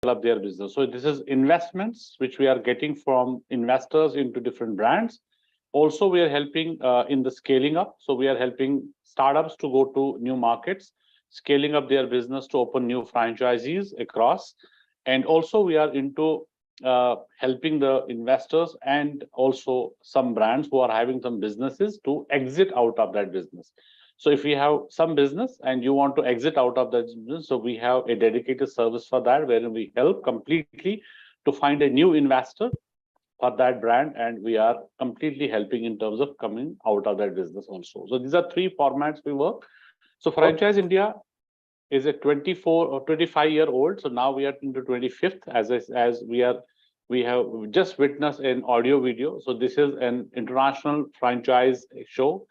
up their business. So this is investments which we are getting from investors into different brands. Also, we are helping in the scaling up. So we are helping startups to go to new markets, scaling up their business to open new franchisees across. And also we are into helping the investors and also some brands who are having some businesses to exit out of that business. So if we have some business and you want to exit out of that business, so we have a dedicated service for that, wherein we help completely to find a new investor for that brand, and we are completely helping in terms of coming out of that business also. So these are three formats we work. So Franchise India is a 24 or 25-year-old. So now we are into 25th as we have just witnessed an audio video. So this is an international franchise show,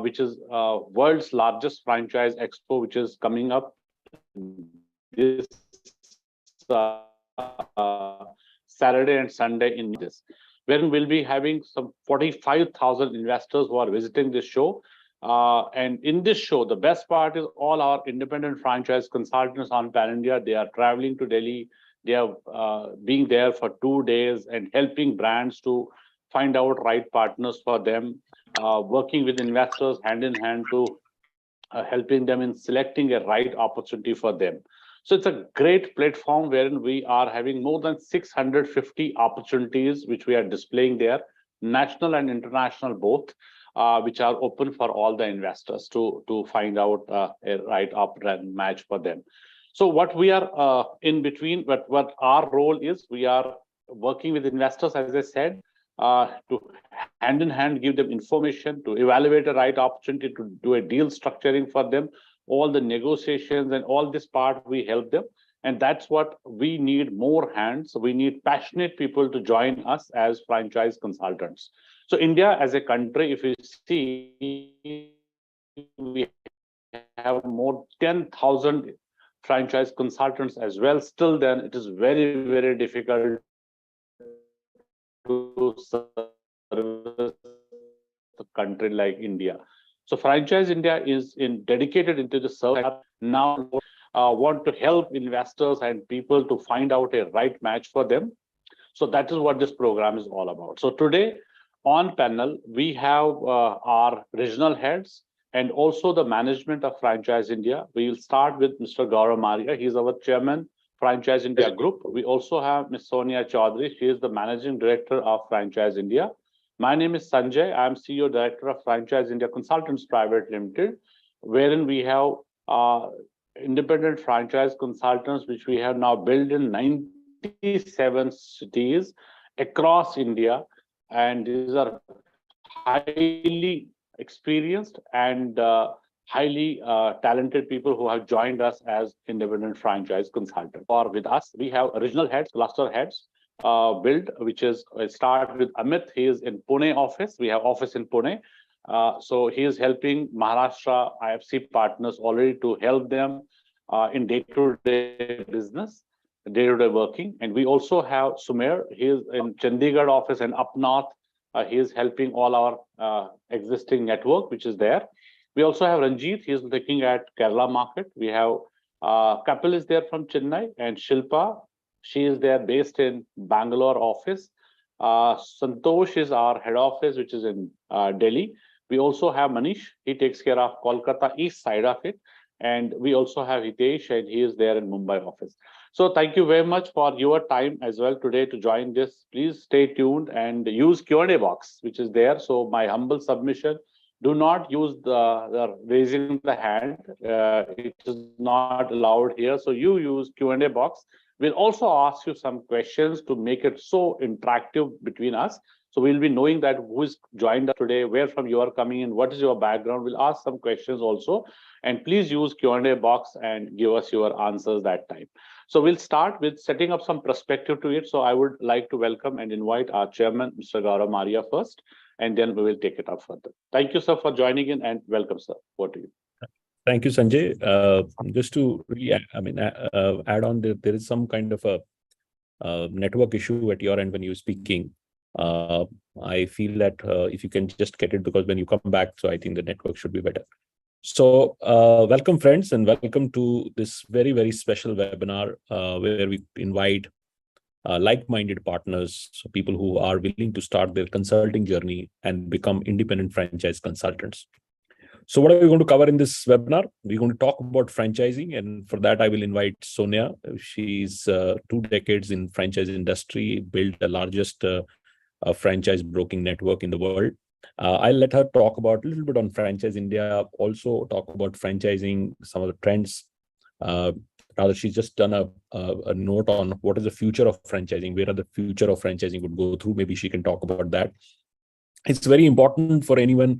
which is world's largest franchise expo, which is coming up this Saturday and Sunday in this, wherein we'll be having some 45,000 investors who are visiting this show. And in this show, the best part is all our independent franchise consultants on Pan India. They are traveling to Delhi. They are being there for 2 days and helping brands to find out right partners for them, working with investors hand in hand to helping them in selecting a right opportunity for them. So it's a great platform wherein we are having more than 650 opportunities, which we are displaying there, national and international both, which are open for all the investors to find out a right match for them. So what we are in between, what our role is, we are working with investors, as I said, to hand in hand give them information, to evaluate a right opportunity, to do a deal structuring for them, all the negotiations and all this part we help them. And that's what we need, more hands. We need passionate people to join us as franchise consultants. So India as a country, if you see, we have more 10,000 franchise consultants as well. Still then it is very, very difficult to service a country like India. So Franchise India is dedicated into the service. Now want to help investors and people to find out a right match for them. So that is what this program is all about. So today on panel, we have our regional heads and also the management of Franchise India. We will start with Mr. Gaurav Maria. He's our chairman, Franchise India Group. We also have Ms. Sonia Chaudhary. She is the managing director of Franchise India. My name is Sanjay. I'm CEO Director of Franchise India Consultants Private Limited, wherein we have independent franchise consultants, which we have now built in 97 cities across India. And these are highly experienced and highly talented people who have joined us as independent franchise consultants. Or with us, we have regional heads, cluster heads, build, which is start with Amit. He is in Pune office. We have office in Pune. So he is helping Maharashtra IFC partners already to help them in day-to-day business, day-to-day working. And we also have Sumer. He is in Chandigarh office and up north. He is helping all our existing network, which is there. We also have Ranjit. He is looking at Kerala market. We have Kapil is there from Chennai, and Shilpa, she is there based in Bangalore office. Santosh is our head office, which is in Delhi. We also have Manish. He takes care of Kolkata east side of it. And we also have Hitesh, and he is there in Mumbai office. So thank you very much for your time as well today to join this. Please stay tuned and use Q&A box, which is there. So my humble submission, do not use the raising the hand. It is not allowed here. So you use Q&A box. We'll also ask you some questions to make it so interactive between us. So we'll be knowing that who is joined us today, where from you are coming in, what is your background. We'll ask some questions also. And please use Q&A box and give us your answers that time. So we'll start with setting up some perspective to it. So I would like to welcome and invite our chairman, Mr. Gaurav Maria first, and then we will take it up further. Thank you, sir, for joining in, and welcome, sir. Over to you. Thank you, Sanjay. Just to really, add on, there is some kind of a network issue at your end when you're speaking. I feel that if you can just get it, because when you come back, so I think the network should be better. So, welcome friends, and welcome to this very, very special webinar where we invite like-minded partners, so people who are willing to start their consulting journey and become independent franchise consultants. So what are we going to cover in this webinar? We're going to talk about franchising, and for that, I will invite Sonia. She's 2 decades in franchise industry, built the largest franchise broking network in the world. I'll let her talk about a little bit on Franchise India, also talk about franchising, some of the trends. Rather, she's just done a note on what is the future of franchising, where are the future of franchising would go through. Maybe she can talk about that. It's very important for anyone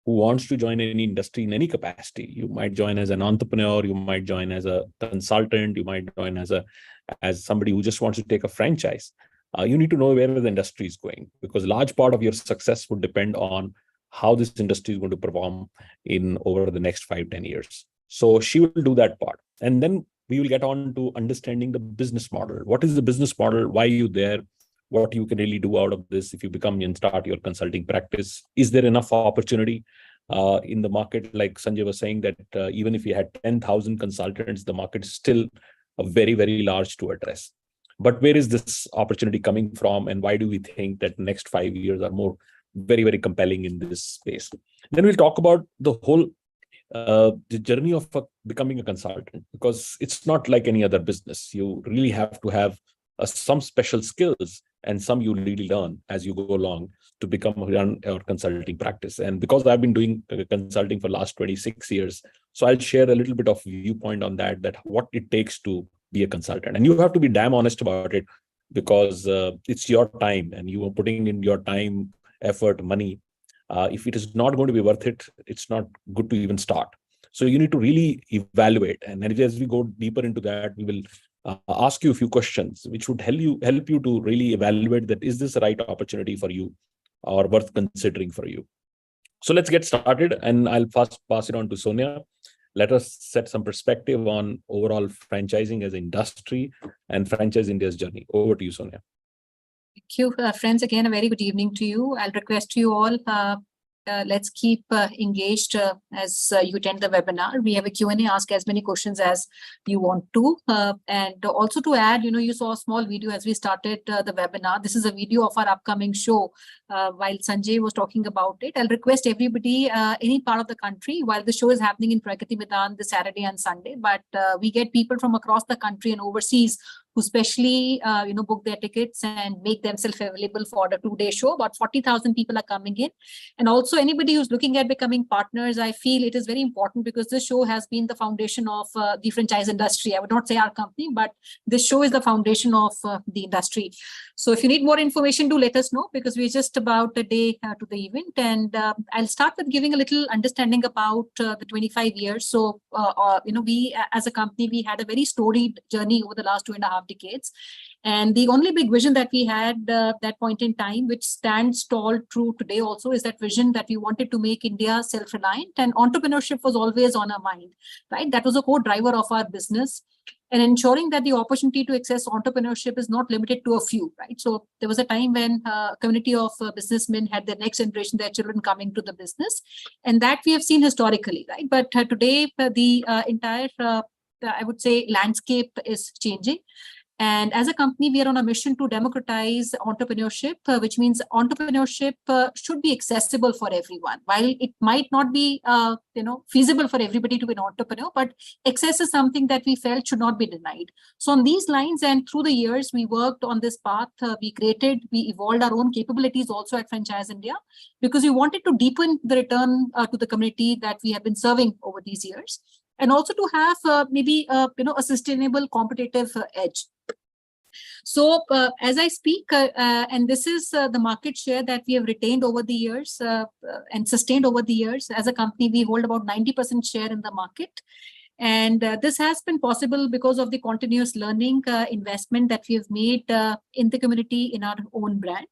who wants to join any industry in any capacity. You might join as an entrepreneur, you might join as a consultant, you might join as somebody who just wants to take a franchise. You need to know where the industry is going, because a large part of your success would depend on how this industry is going to perform in over the next 5-10 years. So she will do that part. And then we will get on to understanding the business model. What is the business model? Why are you there? What you can really do out of this if you become and start your consulting practice. Is there enough opportunity in the market? Like Sanjay was saying, that even if you had 10,000 consultants, the market is still very, very large to address. But where is this opportunity coming from, and why do we think that next 5 years are more very, very compelling in this space? Then we'll talk about the whole the journey of becoming a consultant, because it's not like any other business. You really have to have some special skills, and some you really learn as you go along to become run our consulting practice. And because I've been doing consulting for the last 26 years, so I'll share a little bit of viewpoint on that what it takes to be a consultant. And you have to be damn honest about it, because it's your time and you are putting in your time, effort, money. If it is not going to be worth it, it's not good to even start. So you need to really evaluate. And as we go deeper into that, we will ask you a few questions, which would help you to really evaluate that is this the right opportunity for you or worth considering for you. So let's get started, and I'll first pass it on to Sonia. Let us set some perspective on overall franchising as an industry and Franchise India's journey. Over to you, Sonia. Thank you, friends. Again, a very good evening to you. I'll request you all, let's keep engaged as you attend the webinar. We have a Q&A, ask as many questions as you want to. And also to add, you saw a small video as we started the webinar. This is a video of our upcoming show. While Sanjay was talking about it, I'll request everybody, any part of the country, while the show is happening in Prakati Midan this Saturday and Sunday, but we get people from across the country and overseas who specially, book their tickets and make themselves available for the 2-day show. About 40,000 people are coming in. And also anybody who's looking at becoming partners, I feel it is very important, because this show has been the foundation of the franchise industry. I would not say our company, but this show is the foundation of the industry. So if you need more information, do let us know, because we're just about a day to the event. And I'll start with giving a little understanding about the 25 years. So, we as a company, we had a very storied journey over the last 2.5 decades. And the only big vision that we had that point in time, which stands tall true today also, is that vision that we wanted to make India self-reliant, and entrepreneurship was always on our mind, right? That was a core driver of our business, and ensuring that the opportunity to access entrepreneurship is not limited to a few, right? So there was a time when a community of businessmen had their next generation, their children coming to the business, and that we have seen historically, right? But today the entire I would say landscape is changing. And as a company, we are on a mission to democratize entrepreneurship, which means entrepreneurship should be accessible for everyone. While it might not be, feasible for everybody to be an entrepreneur, but access is something that we felt should not be denied. So on these lines, and through the years, we worked on this path. We evolved our own capabilities also at Franchise India, because we wanted to deepen the return to the community that we have been serving over these years, and also to have a sustainable competitive edge. So as I speak, and this is the market share that we have retained over the years and sustained over the years. As a company, we hold about 90% share in the market. And this has been possible because of the continuous learning investment that we have made in the community, in our own brand.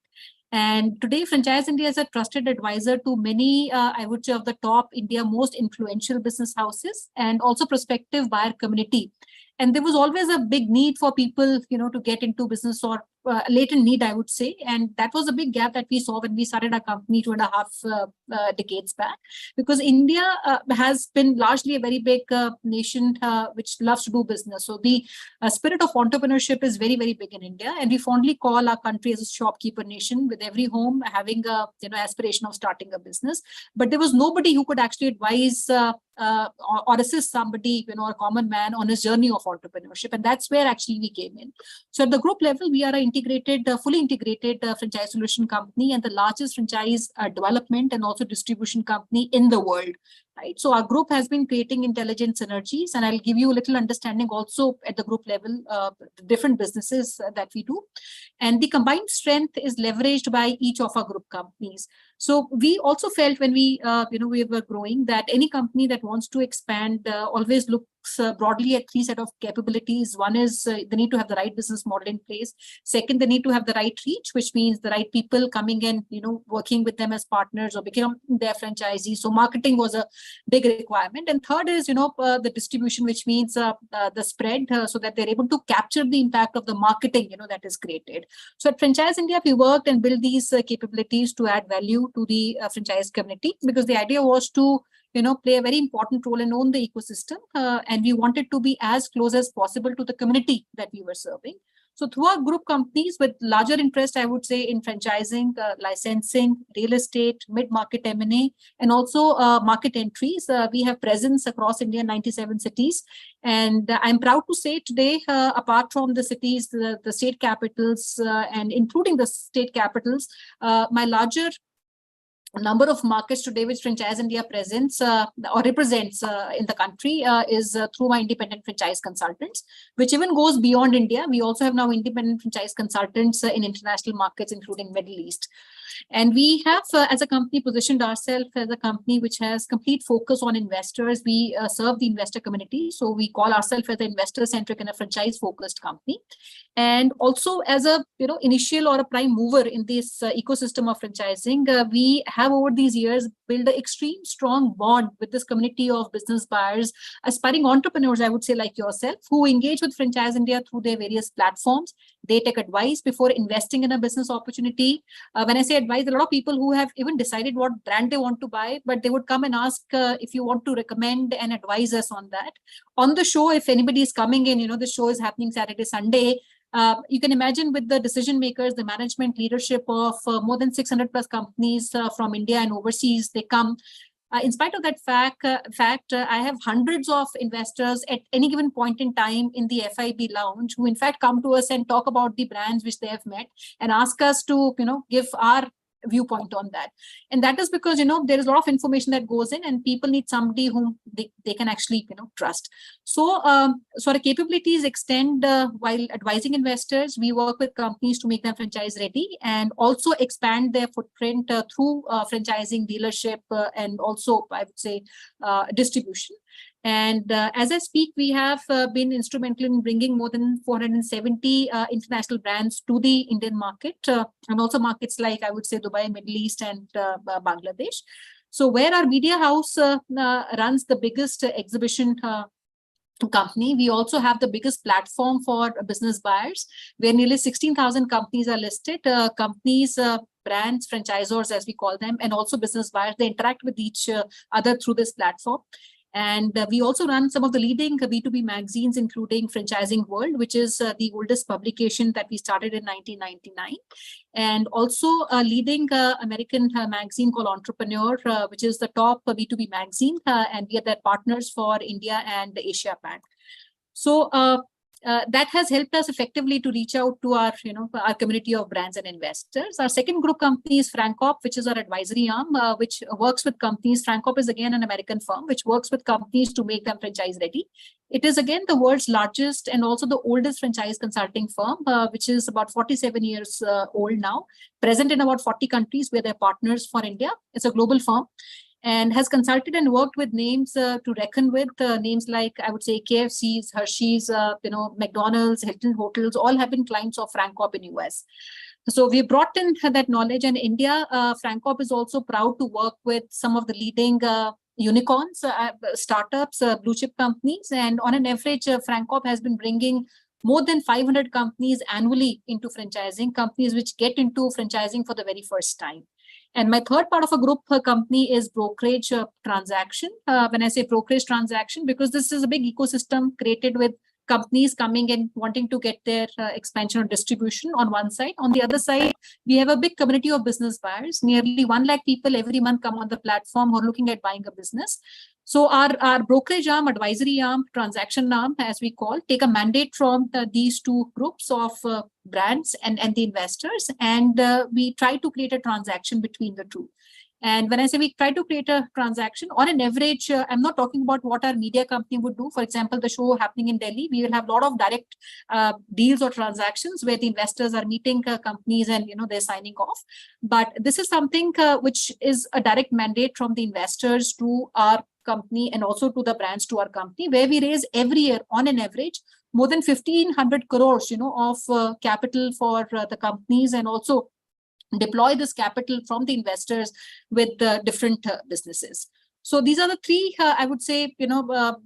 And today, Franchise India is a trusted advisor to many, I would say, of the top India most influential business houses, and also prospective buyer community. And there was always a big need for people, to get into business or latent need, I would say. And that was a big gap that we saw when we started our company 2.5 decades back, because India has been largely a very big nation which loves to do business. So the spirit of entrepreneurship is very, very big in India. And we fondly call our country as a shopkeeper nation, with every home having a aspiration of starting a business. But there was nobody who could actually advise or assist somebody, a common man on his journey of entrepreneurship. And that's where actually we came in. So at the group level, we are an integrated, fully integrated franchise solution company, and the largest franchise development and also distribution company in the world. Right. So our group has been creating intelligent synergies, and I'll give you a little understanding also at the group level, different businesses that we do. And the combined strength is leveraged by each of our group companies. So we also felt when we were growing, that any company that wants to expand always looks broadly at three set of capabilities. One is they need to have the right business model in place. Second, they need to have the right reach, which means the right people coming in, working with them as partners or becoming their franchisees. So marketing was a big requirement. And third is, the distribution, which means the spread, so that they're able to capture the impact of the marketing, that is created. So at Franchise India, we worked and built these capabilities to add value to the franchise community, because the idea was to play a very important role and own the ecosystem. And we wanted to be as close as possible to the community that we were serving. So through our group companies with larger interest, I would say, in franchising, licensing, real estate, mid-market M&A, and also market entries, we have presence across India, 97 cities. And I'm proud to say today, apart from the cities, the state capitals, and including the state capitals, my larger number of markets today which Franchise India presents or represents in the country is through my independent franchise consultants, which even goes beyond India. We also have now independent franchise consultants in international markets, including Middle East. And we have, as a company, positioned ourselves as a company which has complete focus on investors. We serve the investor community. So we call ourselves as an investor-centric and a franchise-focused company. And also as a initial or a prime mover in this ecosystem of franchising, we have over these years built an extreme strong bond with this community of business buyers, aspiring entrepreneurs, I would say, like yourself, who engage with Franchise India through their various platforms. They take advice before investing in a business opportunity. When I say advice, a lot of people who have even decided what brand they want to buy, but they would come and ask if you want to recommend and advise us on that. On the show, if anybody is coming in, the show is happening Saturday, Sunday. You can imagine with the decision makers, the management leadership of more than 600 plus companies from India and overseas, they come. In spite of that fact, I have hundreds of investors at any given point in time in the FIB lounge who in fact come to us and talk about the brands which they have met and ask us to, give our viewpoint on that. And that is because, there is a lot of information that goes in and people need somebody whom they can actually, trust. So our capabilities extend while advising investors. We work with companies to make them franchise ready and also expand their footprint through franchising, dealership, and also, I would say, distribution. And as I speak, we have been instrumental in bringing more than 470 international brands to the Indian market, and also markets like, I would say, Dubai, Middle East, and Bangladesh. So where our media house runs the biggest exhibition company, we also have the biggest platform for business buyers, where nearly 16,000 companies are listed. Companies, brands, franchisors, as we call them, and also business buyers, they interact with each other through this platform. And we also run some of the leading B2B magazines, including Franchising World, which is the oldest publication that we started in 1999. And also a leading American magazine called Entrepreneur, which is the top B2B magazine. And we are their partners for India and Asia Pac. So that has helped us effectively to reach out to our, our community of brands and investors. Our second group company is FranCorp, which is our advisory arm, which works with companies. FranCorp is again an American firm, which works with companies to make them franchise ready. It is again the world's largest and also the oldest franchise consulting firm, which is about 47 years old now, present in about 40 countries where they're partners for India. It's a global firm, and has consulted and worked with names to reckon with, names like, I would say, KFC's, Hershey's, McDonald's, Hilton Hotels, all have been clients of FranCorp in US. So we brought in that knowledge, and India, FranCorp is also proud to work with some of the leading unicorns, startups, blue chip companies. And on an average, FranCorp has been bringing more than 500 companies annually into franchising, companies which get into franchising for the very first time. And my third part of a group company is brokerage transaction. When I say brokerage transaction, because this is a big ecosystem created with companies coming and wanting to get their expansion or distribution on one side. On the other side, we have a big community of business buyers. Nearly 1 lakh people every month come on the platform who are looking at buying a business. So our brokerage arm, advisory arm, transaction arm, as we call, take a mandate from these two groups of brands and the investors, and we try to create a transaction between the two. And when I say we try to create a transaction, on an average, I'm not talking about what our media company would do. For example, the show happening in Delhi, we will have a lot of direct deals or transactions where the investors are meeting companies and they're signing off. But this is something which is a direct mandate from the investors to our company and also to the brands to our company, where we raise every year on an average more than 1,500 crores, of capital for the companies, and also deploy this capital from the investors with different businesses. So these are the three, I would say,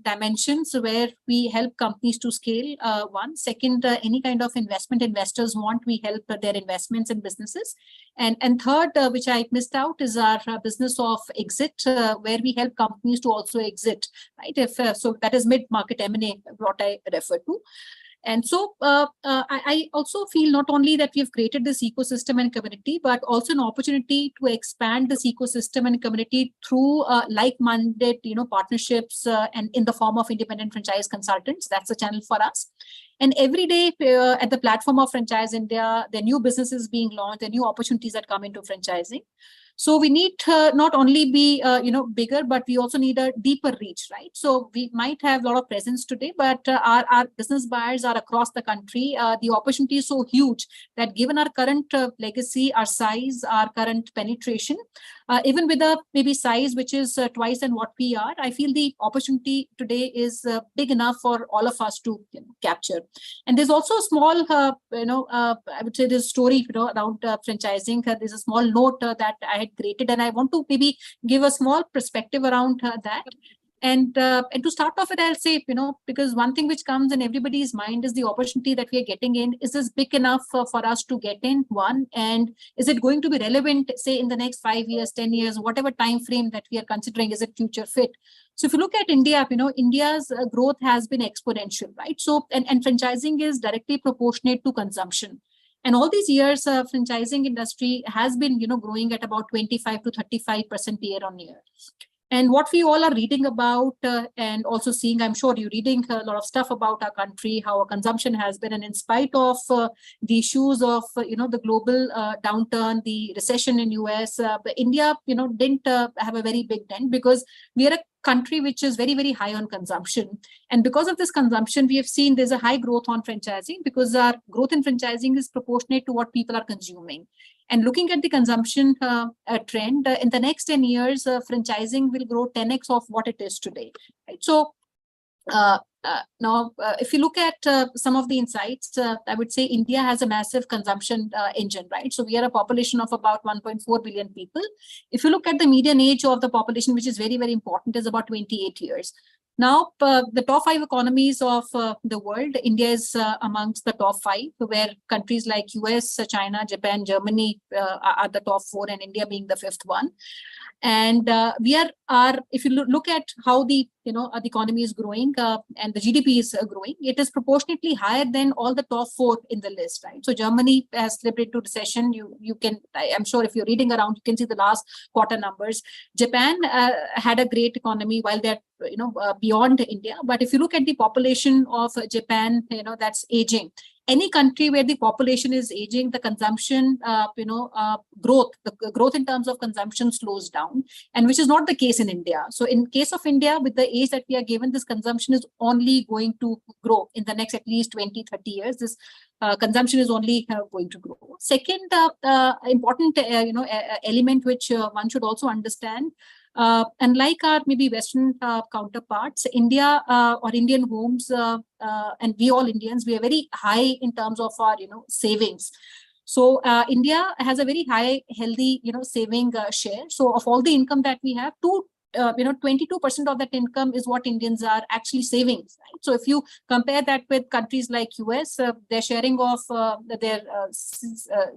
dimensions where we help companies to scale. One, second, any kind of investment investors want, we help their investments in businesses. And third, which I missed out, is our business of exit, where we help companies to also exit, right? So that is mid-market M&A, what I refer to. And so I also feel not only that we have created this ecosystem and community, but also an opportunity to expand this ecosystem and community through like-minded, partnerships and in the form of independent franchise consultants. That's a channel for us. And every day at the platform of Franchise India, there are new businesses being launched, there are new opportunities that come into franchising. So we need to not only be, bigger, but we also need a deeper reach, right? So we might have a lot of presence today, but our business buyers are across the country. The opportunity is so huge that given our current legacy, our size, our current penetration, even with a maybe size which is twice than what we are, I feel the opportunity today is big enough for all of us to capture. And there's also a small, I would say this story, around franchising. There's a small note that I had created, and I want to maybe give a small perspective around that. And to start off with, I'll say, because one thing which comes in everybody's mind is the opportunity that we are getting in. Is this big enough for us to get in? One, and is it going to be relevant, say, in the next 5 years, 10 years, whatever time frame that we are considering? Is it future fit? So if you look at India, India's growth has been exponential, right? So, and franchising is directly proportionate to consumption. And all these years, franchising industry has been, growing at about 25 to 35% year on year. And what we all are reading about and also seeing, I'm sure you're reading a lot of stuff about our country, how our consumption has been. And in spite of the issues of, the global downturn, the recession in US, India, didn't have a very big dent, because we are a country which is very, very high on consumption. And because of this consumption, we have seen there's a high growth on franchising, because our growth in franchising is proportionate to what people are consuming. And looking at the consumption trend, in the next 10 years, franchising will grow 10x of what it is today. Right? So now, if you look at some of the insights, I would say India has a massive consumption engine, right? So we are a population of about 1.4 billion people. If you look at the median age of the population, which is very, very important, is about 28 years. Now, the top 5 economies of the world, India is amongst the top 5, where countries like US, China, Japan, Germany are the top 4, and India being the 5th one. And we are if you look at how the the economy is growing and the GDP is growing, it is proportionately higher than all the top 4 in the list, right? So Germany has slipped into recession. You can, I'm sure if you're reading around, you can see the last quarter numbers. Japan had a great economy while they're beyond India. But if you look at the population of Japan, that's aging. Any country where the population is aging, the consumption, growth, the growth in terms of consumption slows down, and which is not the case in India. So in case of India, with the age that we are given, this consumption is only going to grow in the next at least 20, 30 years. This consumption is only going to grow. Second important, element which one should also understand, unlike our maybe Western counterparts, India or Indian homes, and we all Indians, we are very high in terms of our, savings. So India has a very high, healthy, saving share. So of all the income that we have, 22% of that income is what Indians are actually saving. Right? So if you compare that with countries like US, their sharing of their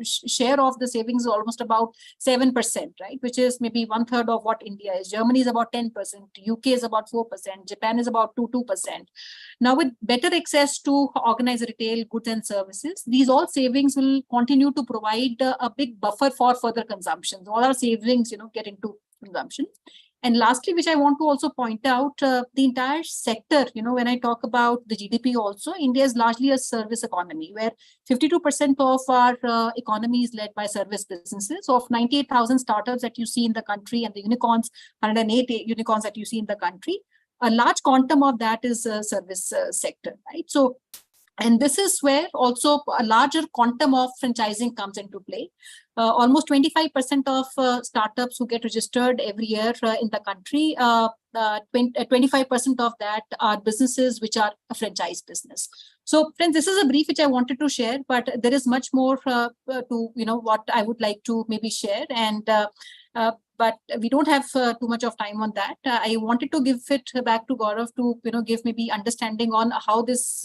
share of the savings is almost about 7%, right? Which is maybe 1/3 of what India is. Germany is about 10%, UK is about 4%, Japan is about 2%. Now, with better access to organized retail goods and services, these all savings will continue to provide a big buffer for further consumption. All our savings, get into consumption. And lastly, which I want to also point out, the entire sector, when I talk about the GDP also, India is largely a service economy where 52% of our economy is led by service businesses. Of 98,000 startups that you see in the country and the unicorns, 108 unicorns that you see in the country, a large quantum of that is service sector, right? So, and this is where also a larger quantum of franchising comes into play. Almost 25% of startups who get registered every year in the country, 25% of that are businesses which are a franchise business. So, friends, this is a brief which I wanted to share, but there is much more to what I would like to maybe share. And but we don't have too much of time on that. I wanted to give it back to Gaurav to give maybe understanding on how this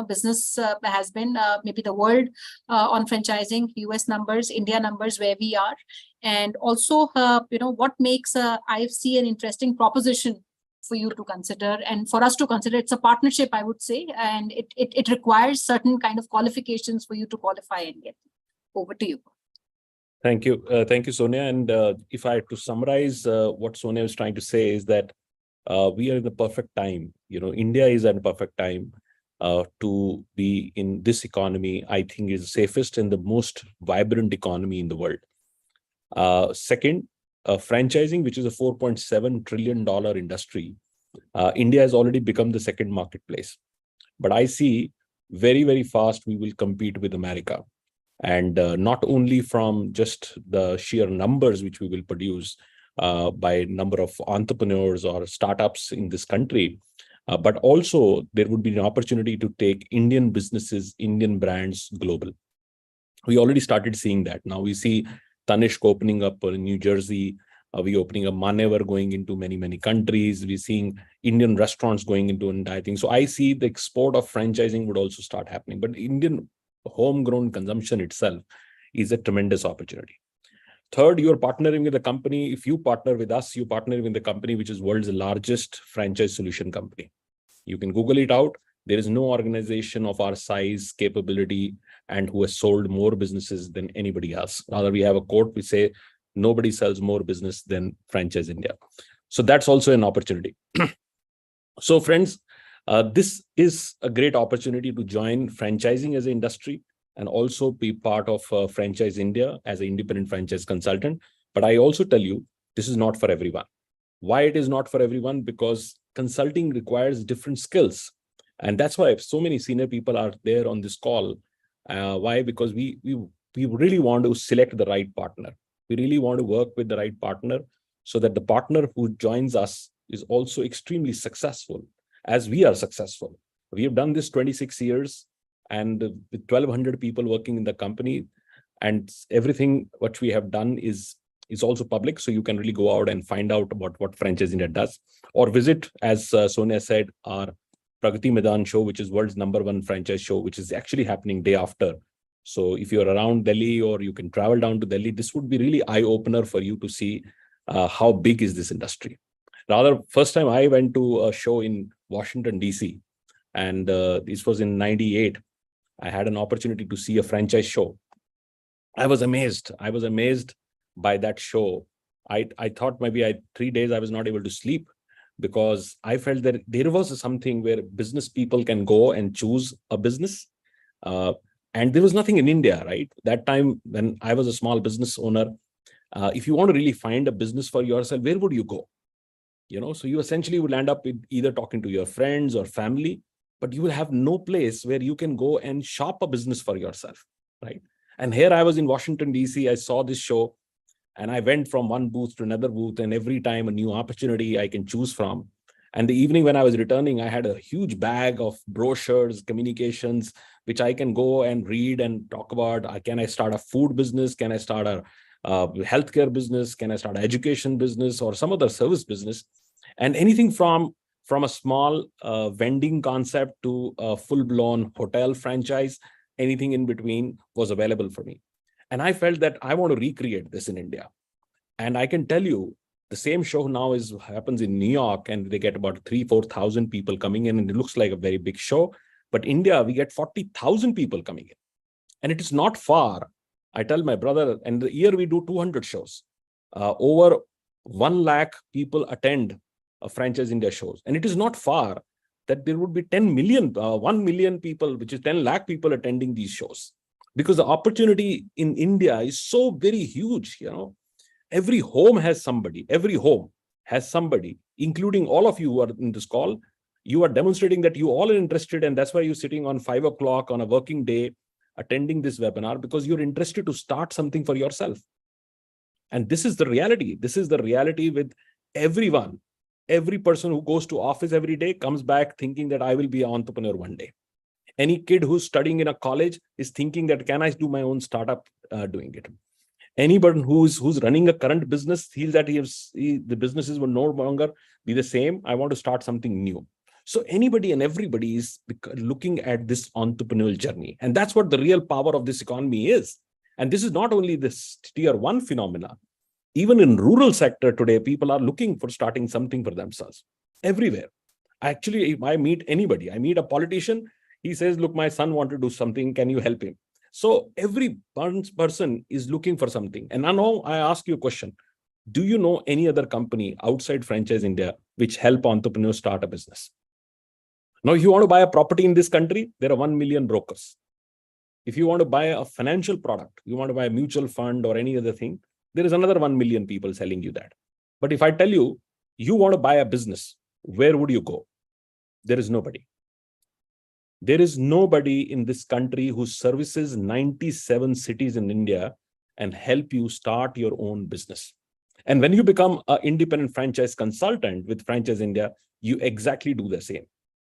business has been, maybe the world on franchising, US numbers, India numbers, where we are, and also what makes IFC an interesting proposition for you to consider and for us to consider. It's a partnership, I would say, and it requires certain kind of qualifications for you to qualify and get. Over to you. Thank you. Thank you, Sonia. And if I had to summarize what Sonia was trying to say is that we are in the perfect time. India is at a perfect time to be in this economy. I think is the safest and the most vibrant economy in the world. Second, franchising, which is a $4.7 trillion industry. India has already become the second marketplace. But I see very, very fast we will compete with America. And not only from just the sheer numbers which we will produce by number of entrepreneurs or startups in this country, but also there would be an opportunity to take Indian businesses, Indian brands global. We already started seeing that. Now we see Tanishq opening up in New Jersey. We opening up Manevar going into many, many countries. We're seeing Indian restaurants going into entire thing. So I see the export of franchising would also start happening. But Indian homegrown consumption itself is a tremendous opportunity. Third, you're partnering with a company. If you partner with us, you partner with the company which is world's largest franchise solution company. You can Google it out. There is no organization of our size, capability, and who has sold more businesses than anybody else. Rather, we have a quote, we say, nobody sells more business than Franchise India. So that's also an opportunity. So friends, this is a great opportunity to join franchising as an industry and also be part of Franchise India as an independent franchise consultant. But I also tell you, this is not for everyone. Why it is not for everyone? Because consulting requires different skills. And that's why so many senior people are there on this call. Why? Because we really want to select the right partner. We really want to work with the right partner so that the partner who joins us is also extremely successful as we are successful. We have done this 26 years and with 1,200 people working in the company, and everything what we have done is also public. So you can really go out and find out about what Franchise India does, or visit, as Sonia said, our Pragati Maidan show, which is world's #1 franchise show, which is actually happening day after. So if you're around Delhi or you can travel down to Delhi, this would be really eye-opener for you to see how big is this industry. Rather, first time I went to a show in Washington, DC, and this was in '98. I had an opportunity to see a franchise show. I was amazed. I was amazed by that show. I thought maybe 3 days I was not able to sleep because I felt that there was something where business people can go and choose a business. And there was nothing in India, right? That time when I was a small business owner, if you want to really find a business for yourself, where would you go? So you essentially would end up with either talking to your friends or family, but you will have no place where you can go and shop a business for yourself, right? And here I was in Washington, DC, I saw this show and I went from one booth to another booth, and every time a new opportunity I can choose from. And the evening when I was returning, I had a huge bag of brochures, communications, which I can go and read and talk about. Can I start a food business? Can I start healthcare business? Can I start an education business or some other service business? And anything from a small vending concept to a full-blown hotel franchise, anything in between was available for me. And I felt that I want to recreate this in India. And I can tell you, the same show now happens in New York, and they get about 3,000-4,000 people coming in, and it looks like a very big show. But India, we get 40,000 people coming in. And it is not far. I tell my brother, and the year we do 200 shows. Over 1 lakh people attend Franchise India shows. And it is not far that there would be 1 million people, which is 10 lakh people attending these shows. Because the opportunity in India is so very huge, Every home has somebody, including all of you who are in this call. You are demonstrating that you all are interested, and that's why you're sitting on 5 o'clock on a working day, attending this webinar, because you're interested to start something for yourself. And this is the reality. This is the reality with everyone. Every person who goes to office every day comes back thinking that I will be an entrepreneur one day. Any kid who's studying in a college is thinking that, can I do my own startup doing it? Anybody who's running a current business feels that the businesses will no longer be the same. I want to start something new. So anybody and everybody is looking at this entrepreneurial journey. And that's what the real power of this economy is. And this is not only this tier 1 phenomena. Even in rural sector today, people are looking for starting something for themselves everywhere. Actually, if I meet anybody, I meet a politician, he says, look, my son wants to do something. Can you help him? So every person is looking for something. And now I ask you a question. Do you know any other company outside Franchise India which help entrepreneurs start a business? Now, if you want to buy a property in this country, there are 1 million brokers. If you want to buy a financial product, you want to buy a mutual fund or any other thing, there is another 1 million people selling you that. But if I tell you, you want to buy a business, where would you go? There is nobody. There is nobody in this country who services 97 cities in India and help you start your own business. And when you become an independent franchise consultant with Franchise India, you exactly do the same.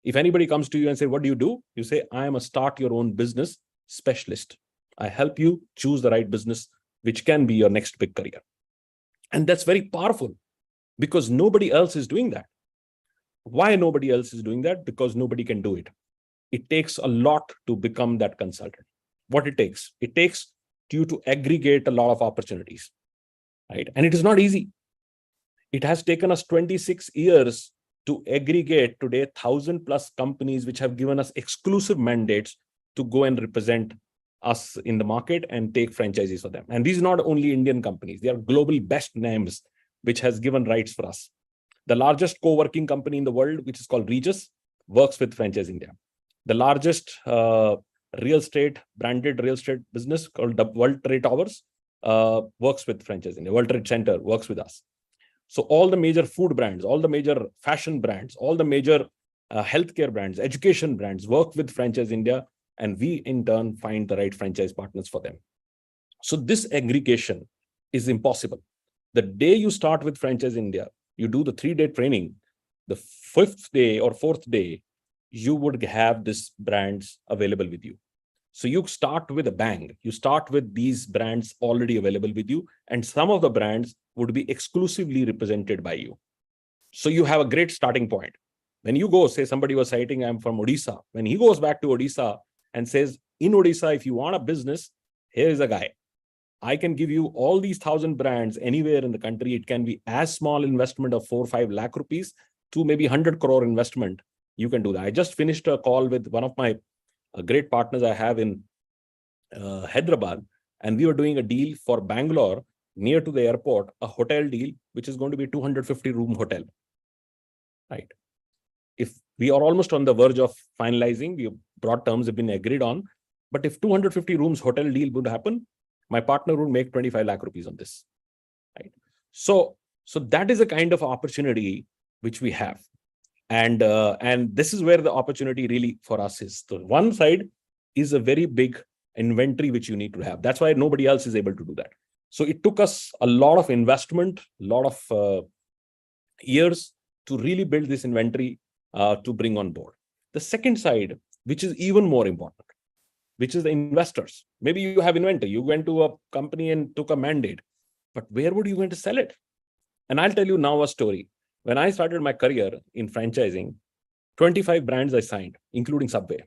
If anybody comes to you and say, what do? You say, I am a start your own business specialist. I help you choose the right business, which can be your next big career. And that's very powerful because nobody else is doing that. Why nobody else is doing that? Because nobody can do it. It takes a lot to become that consultant. What it takes you to aggregate a lot of opportunities, right? And it is not easy. It has taken us 26 years to aggregate today 1,000+ companies which have given us exclusive mandates to go and represent us in the market and take franchises for them. And these are not only Indian companies, they are global best names which has given rights for us. The largest co-working company in the world, which is called Regis, works with Franchise India. The largest branded real estate business called the World Trade Towers works with Franchise India. World Trade Center works with us. So all the major food brands, all the major fashion brands, all the major healthcare brands, education brands work with Franchise India, and we in turn find the right franchise partners for them. So this aggregation is impossible. The day you start with Franchise India, you do the 3-day training, the 5th day or 4th day, you would have these brands available with you. So you start with a bang. You start with these brands already available with you, and some of the brands would be exclusively represented by you. So you have a great starting point. When you go, say somebody was citing, I'm from Odisha. When he goes back to Odisha and says, in Odisha, if you want a business, here is a guy. I can give you all these 1,000 brands anywhere in the country. It can be as small investment of 4 or 5 lakh rupees to maybe 100 crore investment. You can do that. I just finished a call with one of my great partners I have in Hyderabad, and we were doing a deal for Bangalore near to the airport, a hotel deal, which is going to be a 250 room hotel, right? If we are almost on the verge of finalizing, broad terms have been agreed on, but if 250 rooms hotel deal would happen, my partner would make 25 lakh rupees on this, right? So that is a kind of opportunity which we have. And this is where the opportunity really for us is. So one side is a very big inventory which you need to have. That's why nobody else is able to do that. So it took us a lot of investment, a lot of years to really build this inventory to bring on board. The second side, which is even more important, which is the investors. Maybe you have inventory. You went to a company and took a mandate. but where would you going to sell it? And I'll tell you now a story. When I started my career in franchising, 25 brands I signed, including Subway.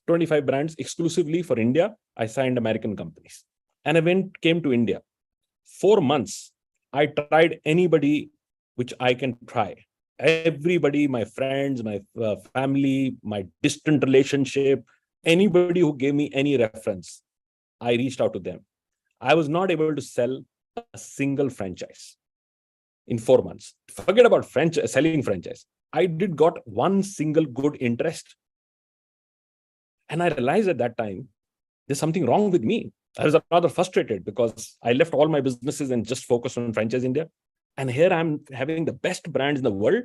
25 brands exclusively for India. I signed American companies. And I came to India. 4 months, I tried anybody which I can try. Everybody, my friends, my family, my distant relationship, anybody who gave me any reference, I reached out to them. I was not able to sell a single franchise in 4 months. Forget about selling franchise. I did got one single good interest. And I realized at that time, there's something wrong with me. I was rather frustrated because I left all my businesses and just focused on Franchise India. And here I'm having the best brands in the world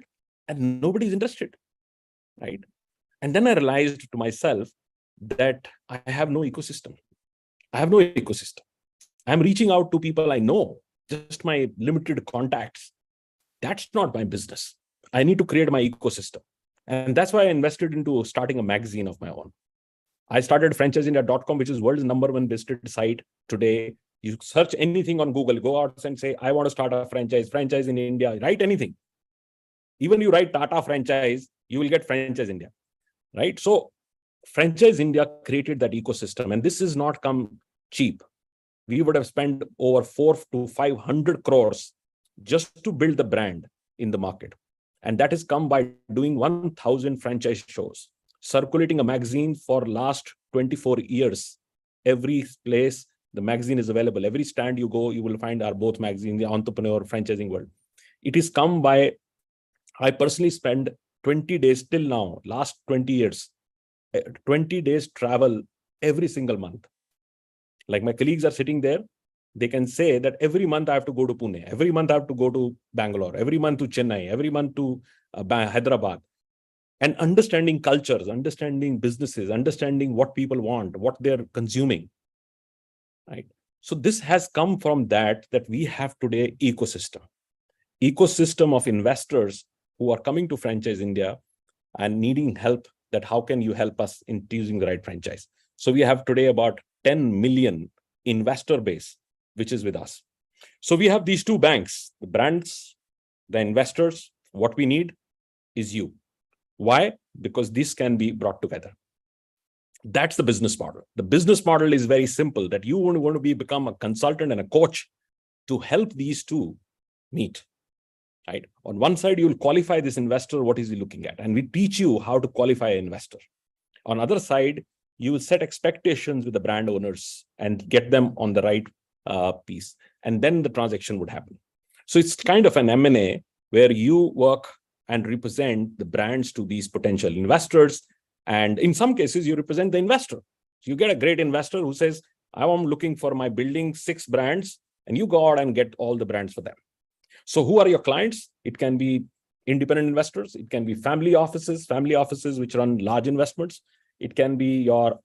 and nobody's interested, right? And then I realized to myself that I have no ecosystem. I have no ecosystem. I'm reaching out to people I know, just my limited contacts. That's not my business. I need to create my ecosystem. And that's why I invested into starting a magazine of my own. I started franchiseindia.com, which is world's #1 visited site today. You search anything on Google, go out and say, I want to start a franchise in India, write anything. Even you write Tata franchise, you will get Franchise India, right? So Franchise India created that ecosystem, and this has not come cheap. We would have spent over 400 to 500 crores just to build the brand in the market. And that has come by doing 1,000 franchise shows, circulating a magazine for last 24 years. Every place the magazine is available. Every stand you go, you will find our both magazine, the entrepreneur franchising world. It is come by, I personally spend 20 days till now, last 20 years, 20 days travel every single month. Like my colleagues are sitting there, they can say that every month I have to go to Pune, every month I have to go to Bangalore, every month to Chennai, every month to Hyderabad. And understanding cultures, understanding businesses, understanding what people want, what they're consuming, right? So this has come from that we have today ecosystem of investors who are coming to Franchise India and needing help, that how can you help us in choosing the right franchise? So we have today about 10 million investor base, which is with us. So we have these two banks, the brands, the investors. What we need is you. Why? Because this can be brought together. That's the business model. The business model is very simple, that you want to become a consultant and a coach to help these two meet, right? On one side, you will qualify this investor, what is he looking at? And we teach you how to qualify an investor. On the other side, you will set expectations with the brand owners and get them on the right piece. And then the transaction would happen. So it's kind of an M&A where you work and represent the brands to these potential investors. And in some cases, you represent the investor. So you get a great investor who says, I'm looking for my building 6 brands, and you go out and get all the brands for them. So who are your clients? It can be independent investors. It can be family offices which run large investments. It can be your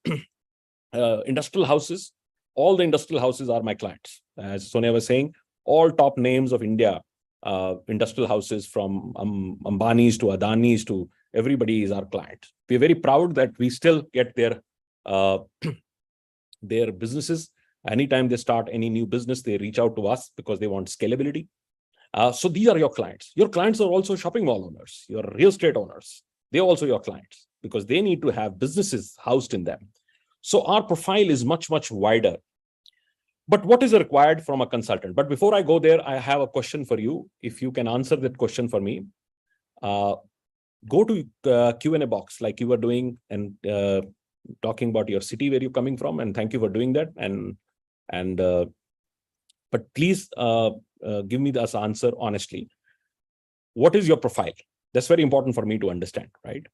industrial houses. All the industrial houses are my clients. As Sonia was saying, all top names of India, industrial houses from Ambani's to Adani's to everybody is our client. We're very proud that we still get their businesses. Anytime they start any new business, they reach out to us because they want scalability. So these are your clients. Your clients are also shopping mall owners, your real estate owners. They're also your clients because they need to have businesses housed in them. So our profile is much, much wider. But what is required from a consultant? But before I go there, I have a question for you. If you can answer that question for me, go to the Q&A box like you were doing and talking about your city where you're coming from. And thank you for doing that. But please give me this answer honestly. What is your profile? That's very important for me to understand, right?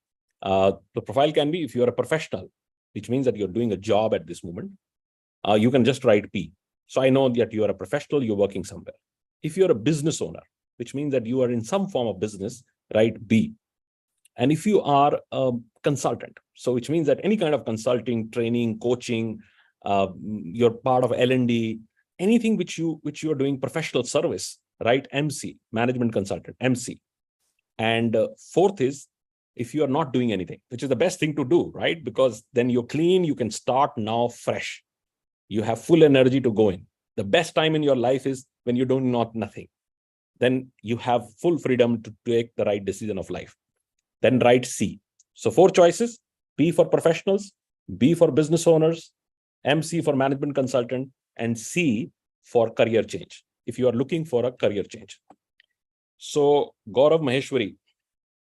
The profile can be, if you're a professional, which means that you're doing a job at this moment, you can just write P. So I know that you are a professional, you're working somewhere. If you're a business owner, which means that you are in some form of business, write B. And if you are a consultant, so which means that any kind of consulting, training, coaching, you're part of L&D, anything which you are doing professional service, write MC, management consultant, MC. And fourth is, if you are not doing anything, which is the best thing to do, right? Because then you're clean, you can start now fresh. You have full energy to go in. The best time in your life is when you do nothing. Then you have full freedom to take the right decision of life. Then write C. So 4 choices: P for professionals, B for business owners, MC for management consultant, and C for career change, if you are looking for a career change. So Gaurav Maheshwari,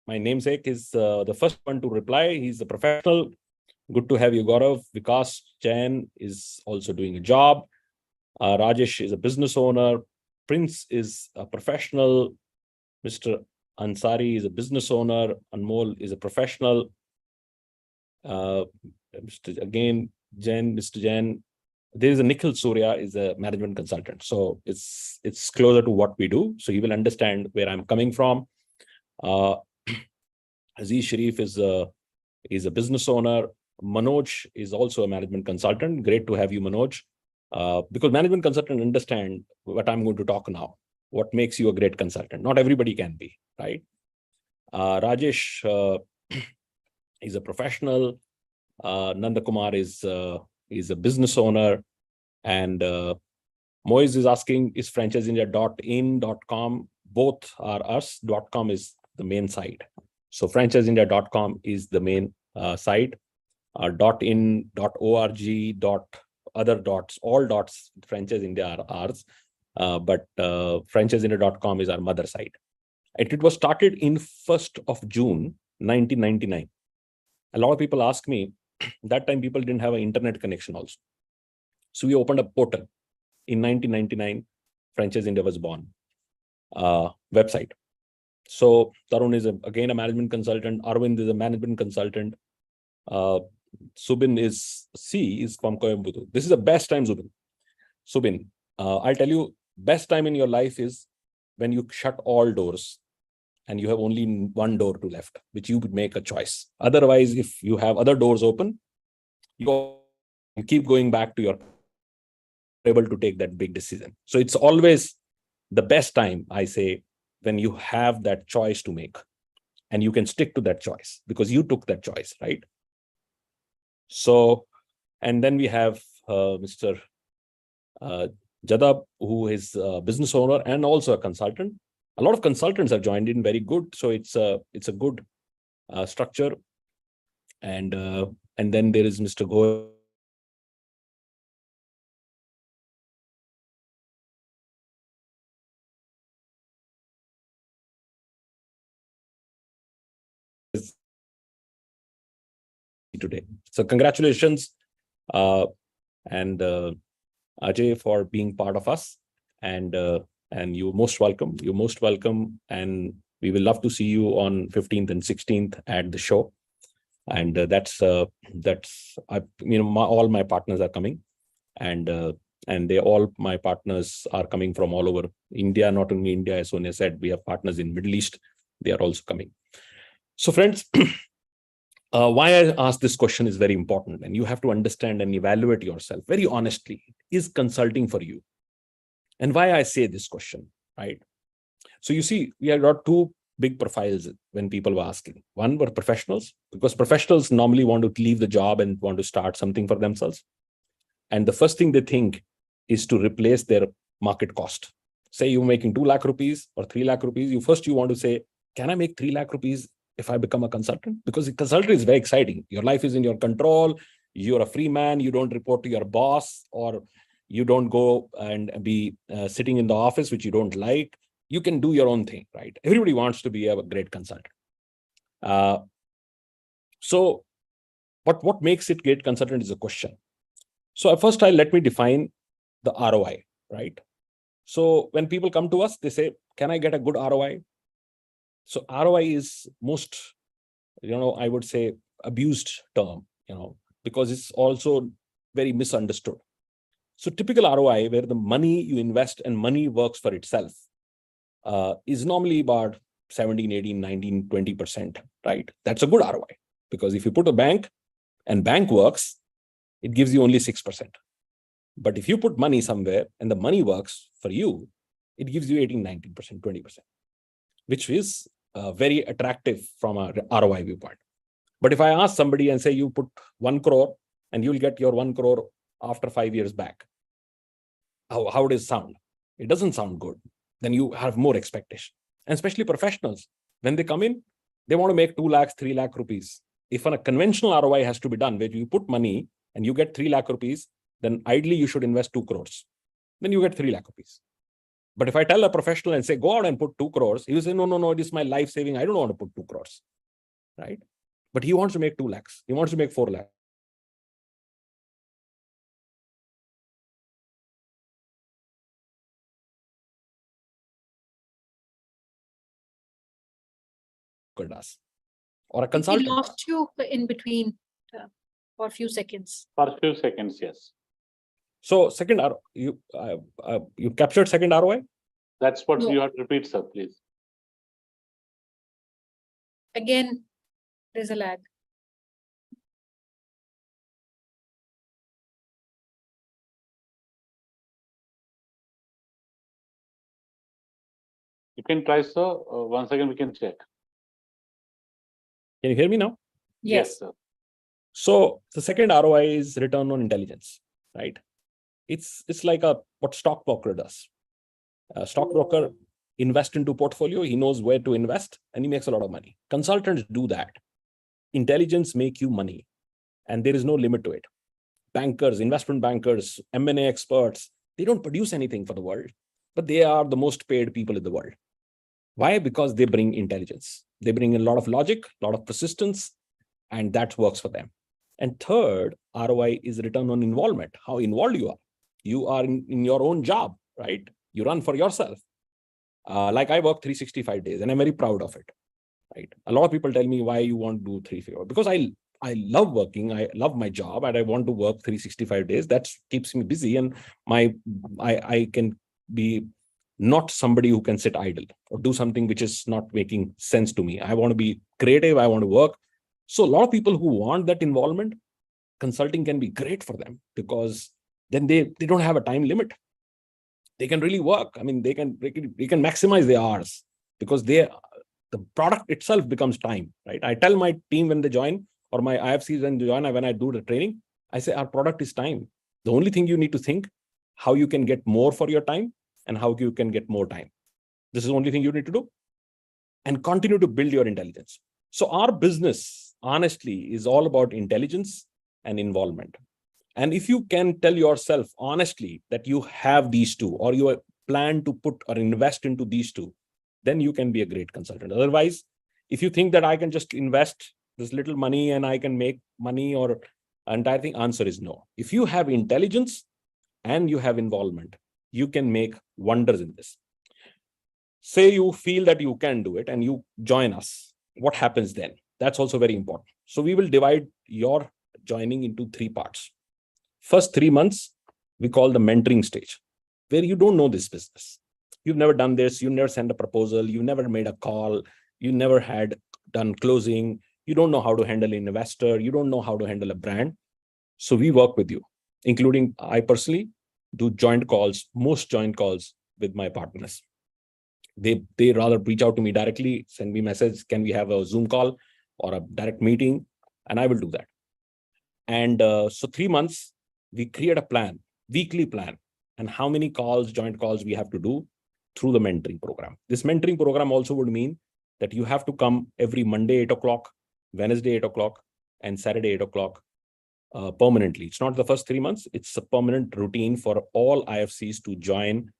my namesake, is the first one to reply. He's a professional. Good to have you, Gaurav. Vikas Jain is also doing a job. Rajesh is a business owner. Prince is a professional. Mr. Ansari is a business owner. Anmol is a professional. Mr. Jain. There is a Nikhil Surya is a management consultant. So it's closer to what we do. So he will understand where I'm coming from. Aziz Sharif is a business owner. Manoj is also a management consultant. Great to have you, Manoj. Because management consultant understand what I'm going to talk now. What makes you a great consultant? Not everybody can be, right? Rajesh is a professional. Nanda Kumar is a business owner. And Moise is asking, is franchiseindia.in.com? Both are us. .com is the main site. So franchiseindia.com is the main site. .in, .org, other dots, all dots, Franchise India are ours. But franchiseindia.com is our mother site. It was started in 1st of June, 1999. A lot of people ask me, that time people didn't have an internet connection also. So we opened a portal. In 1999, Franchise India was born. Website. So Tarun is again a management consultant. Arvind is a management consultant. Subin is from Coimbatore. This is the best time, Subin. I'll tell you, best time in your life is when you shut all doors and you have only one door to left, which you would make a choice. Otherwise, if you have other doors open, you keep going back to your able to take that big decision. So it's always the best time, I say, when you have that choice to make and you can stick to that choice because you took that choice, right? So, and then we have Mr. Jadab, who is a business owner and also a consultant. A lot of consultants have joined in, very good. So it's a good structure. And then there is Mr. Goel. Today. So congratulations, and Ajay, for being part of us, and you're most welcome. You're most welcome, and we will love to see you on 15th and 16th at the show. And all my partners are coming, and all my partners are coming from all over India. Not only India, as Sonia said, we have partners in Middle East. They are also coming. So friends. Why I ask this question is very important, and you have to understand and evaluate yourself very honestly. Is consulting for you? And why I say this question, right? So you see, we have got 2 big profiles when people were asking. One were professionals, because professionals normally want to leave the job and want to start something for themselves. And the first thing they think is to replace their market cost. Say you're making 2 lakh rupees or 3 lakh rupees. You want to say, can I make 3 lakh rupees if I become a consultant? Because a consultant is very exciting. Your life is in your control. You're a free man. You don't report to your boss, or you don't go and be sitting in the office, which you don't like. You can do your own thing, right? Everybody wants to be a great consultant. So what makes it great consultant is a question. So first, let me define the ROI, right? So when people come to us, they say, can I get a good ROI? So ROI is most, I would say, abused term, because it's also very misunderstood. So typical ROI, where the money you invest and money works for itself, is normally about 17, 18, 19, 20%, right? That's a good ROI, because if you put a bank and bank works, it gives you only 6%. But if you put money somewhere and the money works for you, it gives you 18, 19%, 20%, which is very attractive from a ROI viewpoint. But if I ask somebody and say, you put 1 crore and you'll get your 1 crore after 5 years back, how does it sound? It doesn't sound good. Then you have more expectation. And especially professionals, when they come in, they want to make 2 lakhs, 3 lakh rupees. If a conventional ROI has to be done, where you put money and you get 3 lakh rupees, then ideally you should invest 2 crores. Then you get 3 lakh rupees. But if I tell a professional and say, go out and put 2 crores, he will say, no, it is my life saving. I don't want to put 2 crores, right? But he wants to make 2 lakhs. He wants to make 4 lakhs. Does. Or a We consultant. lost you in between for a few seconds. For a few seconds, yes. So second, you captured second ROI? That's what No. you have to repeat, sir, please. Again, there's a lag. You can try, sir. Once again, we can check. Can you hear me now? Yes. Sir. So the second ROI is return on intelligence, right? It's like what stockbroker does. A stockbroker invests into portfolio, he knows where to invest, and he makes a lot of money. Consultants do that. Intelligence make you money, and there is no limit to it. Bankers, investment bankers, M&A experts, they don't produce anything for the world, but they are the most paid people in the world. Why? Because they bring intelligence. They bring a lot of logic, a lot of persistence, and that works for them. And third, ROI is return on involvement, how involved you are. You are in your own job, right? You run for yourself. Like I work 365 days, and I'm very proud of it, right? A lot of people tell me why you want to do 365. Because I love working, I love my job, and I want to work 365 days. That keeps me busy, and I can be not somebody who can sit idle or do something which is not making sense to me. I want to be creative, I want to work. So a lot of people who want that involvement, consulting can be great for them, because then they don't have a time limit. They can really work. I mean, they can maximize their hours, because the product itself becomes time, right? I tell my team when they join, or my IFCs when they join, when I do the training, I say our product is time. The only thing you need to think, how you can get more for your time and how you can get more time. This is the only thing you need to do, and continue to build your intelligence. So our business, honestly, is all about intelligence and involvement. And if you can tell yourself honestly that you have these two, or you plan to put or invest into these two, then you can be a great consultant. Otherwise, if you think that I can just invest this little money and I can make money or entire thing, answer is no. If you have intelligence and you have involvement, you can make wonders in this. Say you feel that you can do it and you join us. What happens then? That's also very important. So we will divide your joining into 3 parts. First 3 months, we call the mentoring stage, where you don't know this business. You've never done this. You never sent a proposal. You never made a call. You never had done closing. You don't know how to handle an investor. You don't know how to handle a brand. So we work with you, including I personally do joint calls, most joint calls with my partners. They rather reach out to me directly, send me message, can we have a Zoom call or a direct meeting? And I will do that. And so 3 months, we create a plan, weekly plan, and how many calls, joint calls we have to do through the mentoring program. This mentoring program also would mean that you have to come every Monday, 8 o'clock, Wednesday, 8 o'clock, and Saturday, 8 o'clock permanently. It's not the first 3 months. It's a permanent routine for all IFCs to join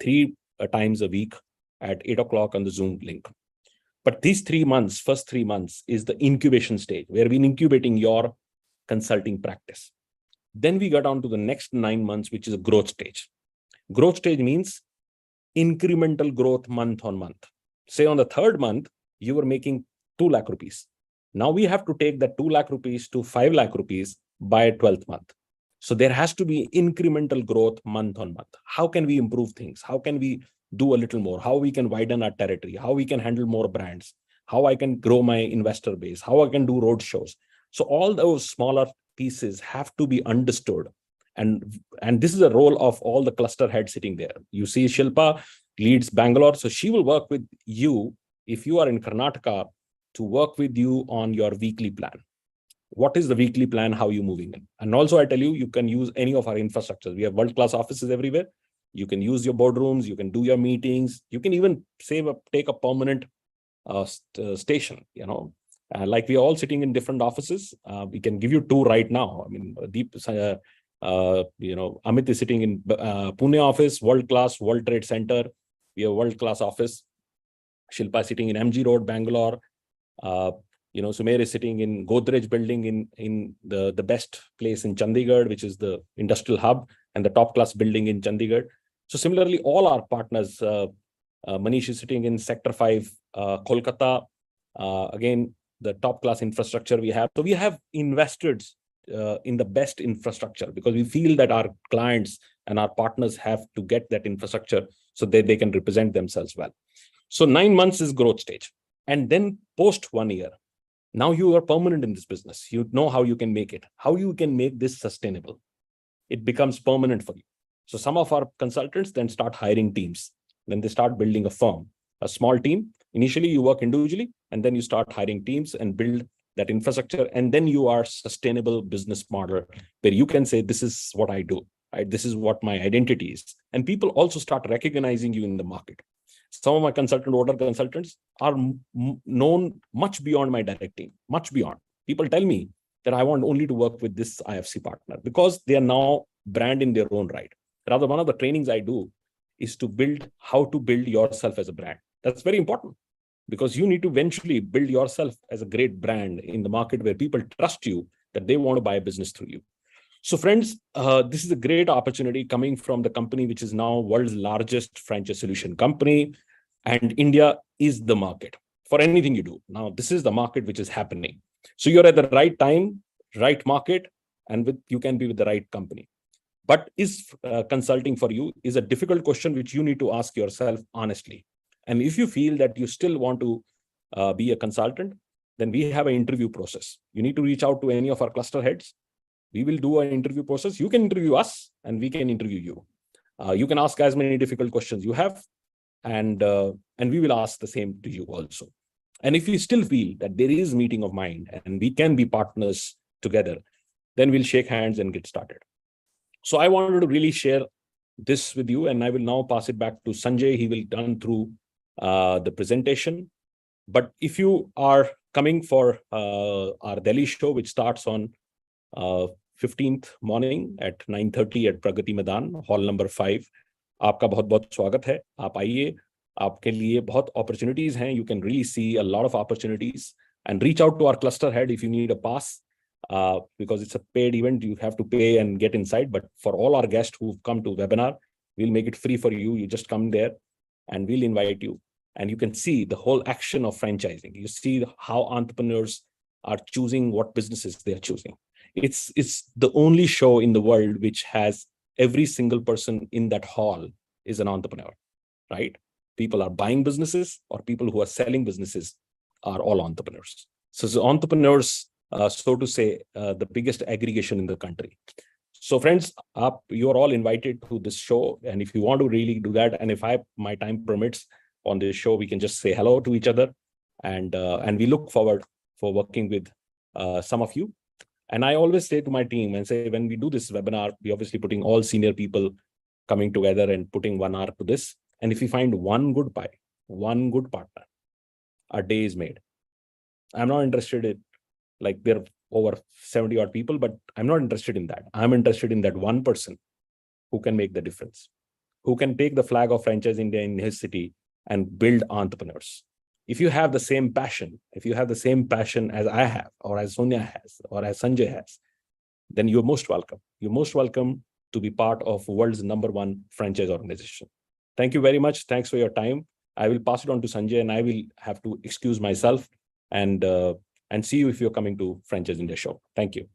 3 times a week at 8 o'clock on the Zoom link. But these 3 months, first 3 months, is the incubation stage, where we're incubating your consulting practice. Then we get on to the next 9 months, which is a growth stage. Growth stage means incremental growth month on month. Say on the 3rd month, you were making 2 lakh rupees. Now we have to take that 2 lakh rupees to 5 lakh rupees by 12th month. So there has to be incremental growth month on month. How can we improve things? How can we do a little more? How we can widen our territory? How we can handle more brands? How I can grow my investor base? How I can do road shows? So all those smaller pieces have to be understood. And this is a role of all the cluster heads sitting there. You see Shilpa leads Bangalore. So she will work with you, if you are in Karnataka, to work with you on your weekly plan. What is the weekly plan? How are you moving in? And also I tell you, you can use any of our infrastructures. We have world-class offices everywhere. You can use your boardrooms, you can do your meetings, you can even take a permanent station, like we are all sitting in different offices. We can give you two right now. I mean, Amit is sitting in Pune office, world-class World Trade Center. We have world-class office. Shilpa is sitting in MG Road, Bangalore. Sumer is sitting in Godrej building in the best place in Chandigarh, which is the industrial hub and the top class building in Chandigarh. So similarly, all our partners, Manish is sitting in Sector 5, Kolkata. Again, the top class infrastructure we have. So we have invested in the best infrastructure because we feel that our clients and our partners have to get that infrastructure so that they can represent themselves well. So 9 months is growth stage. And then post 1 year, now you are permanent in this business. You know how you can make it, how you can make this sustainable. It becomes permanent for you. So some of our consultants then start hiring teams. Then they start building a firm, a small team. Initially, you work individually, and then you start hiring teams and build that infrastructure. And then you are sustainable business model where you can say, this is what I do. Right? This is what my identity is. And people also start recognizing you in the market. Some of my older consultants are known much beyond my direct team, much beyond. People tell me that I want only to work with this IFC partner because they are now brand in their own right. Rather, one of the trainings I do is to build how to build yourself as a brand. That's very important because you need to eventually build yourself as a great brand in the market where people trust you, that they want to buy a business through you. So friends, this is a great opportunity coming from the company, which is now world's largest franchise solution company. And India is the market for anything you do. Now, this is the market which is happening. So you're at the right time, right market, and you can be with the right company. But is consulting for you is a difficult question which you need to ask yourself honestly. And if you feel that you still want to be a consultant, then we have an interview process. You need to reach out to any of our cluster heads. We will do an interview process. You can interview us and we can interview you. You can ask as many difficult questions you have, and we will ask the same to you also. And if you still feel that there is meeting of mind and we can be partners together, then we'll shake hands and get started. So I wanted to really share this with you, and I will now pass it back to Sanjay. He will run through the presentation. But if you are coming for our Delhi show, which starts on 15th morning at 9:30 at Pragati Maidan, hall number 5. आपका बहुत-बहुत स्वागत है. आप आइए. आपके लिए बहुत opportunities हैं. You can really see a lot of opportunities, and reach out to our cluster head if you need a pass, because it's a paid event. You have to pay and get inside. But for all our guests who've come to webinar, we'll make it free for you. You just come there and we'll invite you. And you can see the whole action of franchising. You see how entrepreneurs are choosing what businesses they are choosing. It's the only show in the world which has every single person in that hall is an entrepreneur, right? People are buying businesses or people who are selling businesses are all entrepreneurs. So the entrepreneurs, so to say, the biggest aggregation in the country. So friends, you're all invited to this show. And if you want to really do that, and if my time permits on this show, we can just say hello to each other. And we look forward for working with some of you. And I always say to my team and say, when we do this webinar, we obviously putting all senior people coming together and putting 1 hour to this. And if we find one good partner, our day is made. I'm not interested in, like, there are over 70 odd people, but I'm not interested in that. I'm interested in that one person who can make the difference, who can take the flag of Franchise India in his city and build entrepreneurs. If you have the same passion, as I have, or as Sonia has, or as Sanjay has, then you're most welcome. You're most welcome to be part of world's #1 franchise organization. Thank you very much. Thanks for your time. I will pass it on to Sanjay, and I will have to excuse myself and see you if you're coming to Franchise India show. Thank you.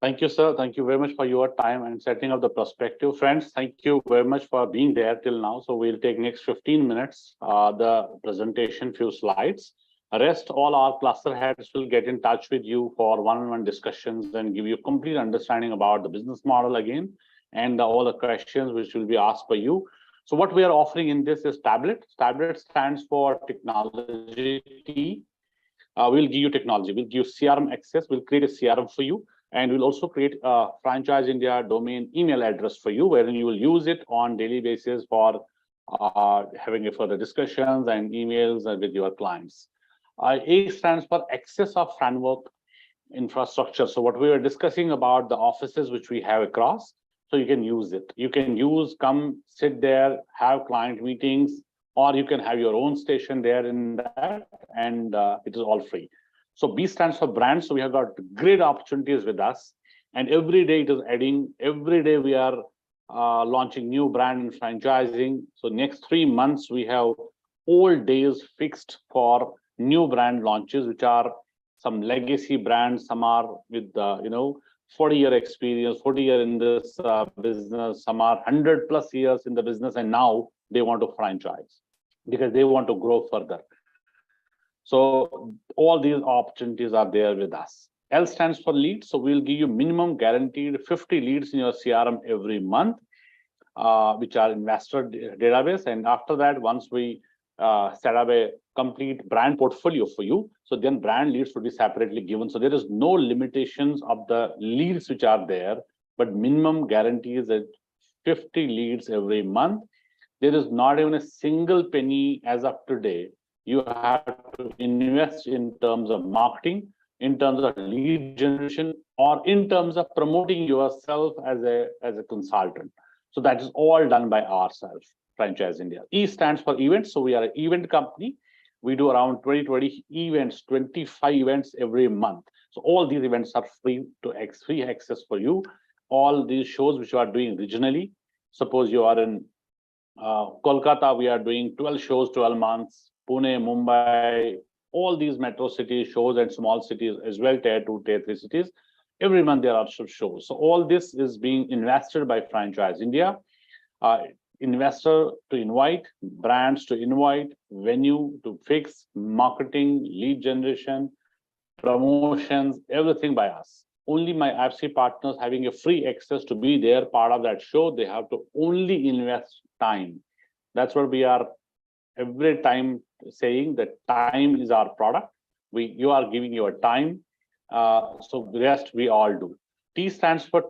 Thank you, sir. Thank you very much for your time and setting up the perspective. Friends, thank you very much for being there till now. So we'll take next 15 minutes, the presentation, few slides. Rest, all our cluster heads will get in touch with you for one-on-one discussions and give you complete understanding about the business model again, and all the questions which will be asked by you. So what we are offering in this is tablet. Tablet stands for technology. We'll give you technology. We'll give you CRM access. We'll create a CRM for you. And we'll also create a Franchise India domain email address for you, wherein you will use it on daily basis for having a further discussions and emails with your clients. A stands for access of framework infrastructure. So what we were discussing about the offices which we have across, so you can use it. You can come sit there, have client meetings, or you can have your own station there in that, and it is all free. So B stands for brand. So we have got great opportunities with us, and every day it is adding. Every day we are launching new brand and franchising. So next 3 months we have all days fixed for new brand launches, which are some legacy brands. Some are with 40-year experience, 40 year in this business. Some are 100+ years in the business, and now they want to franchise because they want to grow further. So all these opportunities are there with us. L stands for leads. So we'll give you minimum guaranteed 50 leads in your CRM every month, which are investor database. And after that, once we set up a complete brand portfolio for you, so then brand leads will be separately given. So there is no limitations of the leads which are there, but minimum guarantee is at 50 leads every month. There is not even a single penny as of today you have to invest in terms of marketing, in terms of lead generation, or in terms of promoting yourself as a consultant. So that is all done by ourselves, Franchise India. E stands for events. So we are an event company. We do around 20 events, 25 events every month. So all these events are free access for you. All these shows which you are doing regionally. Suppose you are in Kolkata, we are doing 12 shows, 12 months. Pune, Mumbai, all these metro cities shows, and small cities as well, tier 2, tier 3 cities. Every month there are shows. So all this is being invested by Franchise India. Investor to invite, brands to invite, venue to fix, marketing, lead generation, promotions, everything by us. Only my IFC partners having a free access to be there, part of that show. They have to only invest time. That's what we are every time saying, that time is our product. You are giving your time, so the rest we all do. T stands for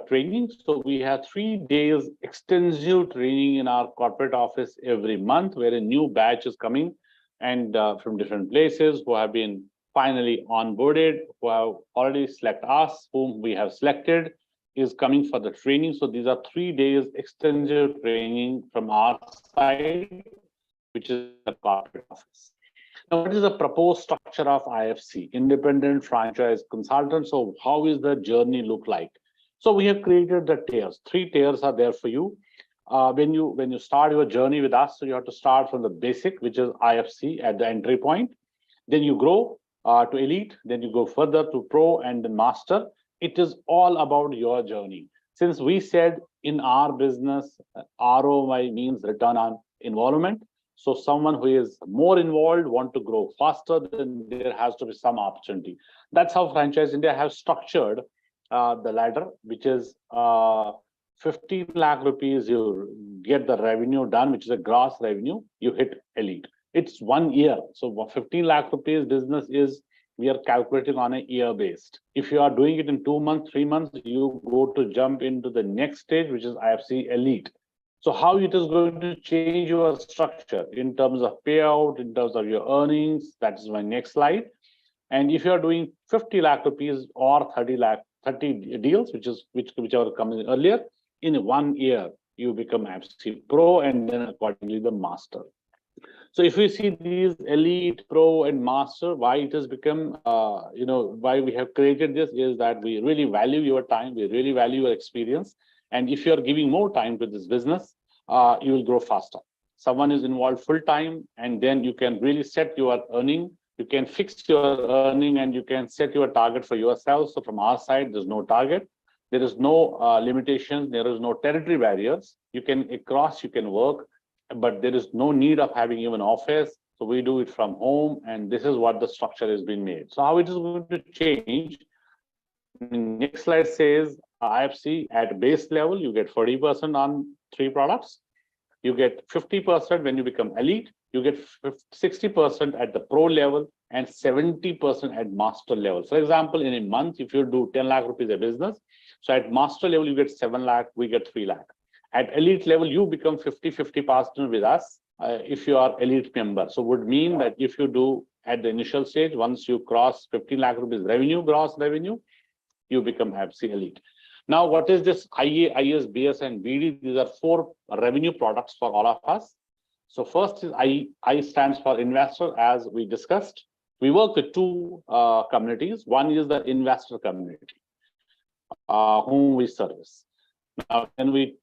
training. So we have 3 days extensive training in our corporate office every month, where a new batch is coming, and from different places who have been finally onboarded, who have already selected us, whom we have selected, is coming for the training. So these are 3 days extensive training from our side, which is the corporate office. Now, what is the proposed structure of IFC, Independent Franchise Consultant? So how is the journey look like? So we have created the tiers. 3 tiers are there for you. When you start your journey with us, so you have to start from the basic, which is IFC at the entry point. Then you grow to elite, then you go further to pro and then master. It is all about your journey. Since we said in our business, ROI means return on involvement. So someone who is more involved, want to grow faster, then there has to be some opportunity. That's how Franchise India has structured the ladder, which is 15 lakh rupees, you get the revenue done, which is a gross revenue, you hit elite. It's 1 year. So 15 lakh rupees business is, we are calculating on a year based. If you are doing it in 2 months, 3 months, you go to jump into the next stage, which is IFC elite. So how it is going to change your structure in terms of payout, in terms of your earnings, that is my next slide. And if you are doing 50 lakh rupees or 30 deals, whichever coming earlier, in 1 year, you become IFC Pro and then accordingly the master. So if we see these elite, pro, and master, why it has become, why we have created this is that we really value your time, we really value your experience. And if you're giving more time to this business, you will grow faster. Someone is involved full time, and then you can really set your earning. You can fix your earning, and you can set your target for yourself. So from our side, there's no target. There is no limitations. There is no territory barriers. You can work, but there is no need of having even office. So we do it from home, and this is what the structure has been made. So how it is going to change? Next slide says IFC at base level, you get 40% on 3 products. You get 50% when you become elite. You get 60% at the pro level, and 70% at master level. For example, in a month, if you do 10 lakh rupees a business, so at master level, you get 7 lakh, we get 3 lakh. At elite level, you become 50-50 partner with us if you are elite member. So would mean that if you do at the initial stage, once you cross 15 lakh rupees revenue, gross revenue, you become IFC elite. Now, what is this IA, IS, BS, and BD? These are 4 revenue products for all of us. So first is I stands for investor, as we discussed. We work with 2 communities. One is the investor community, whom we service. Now, when we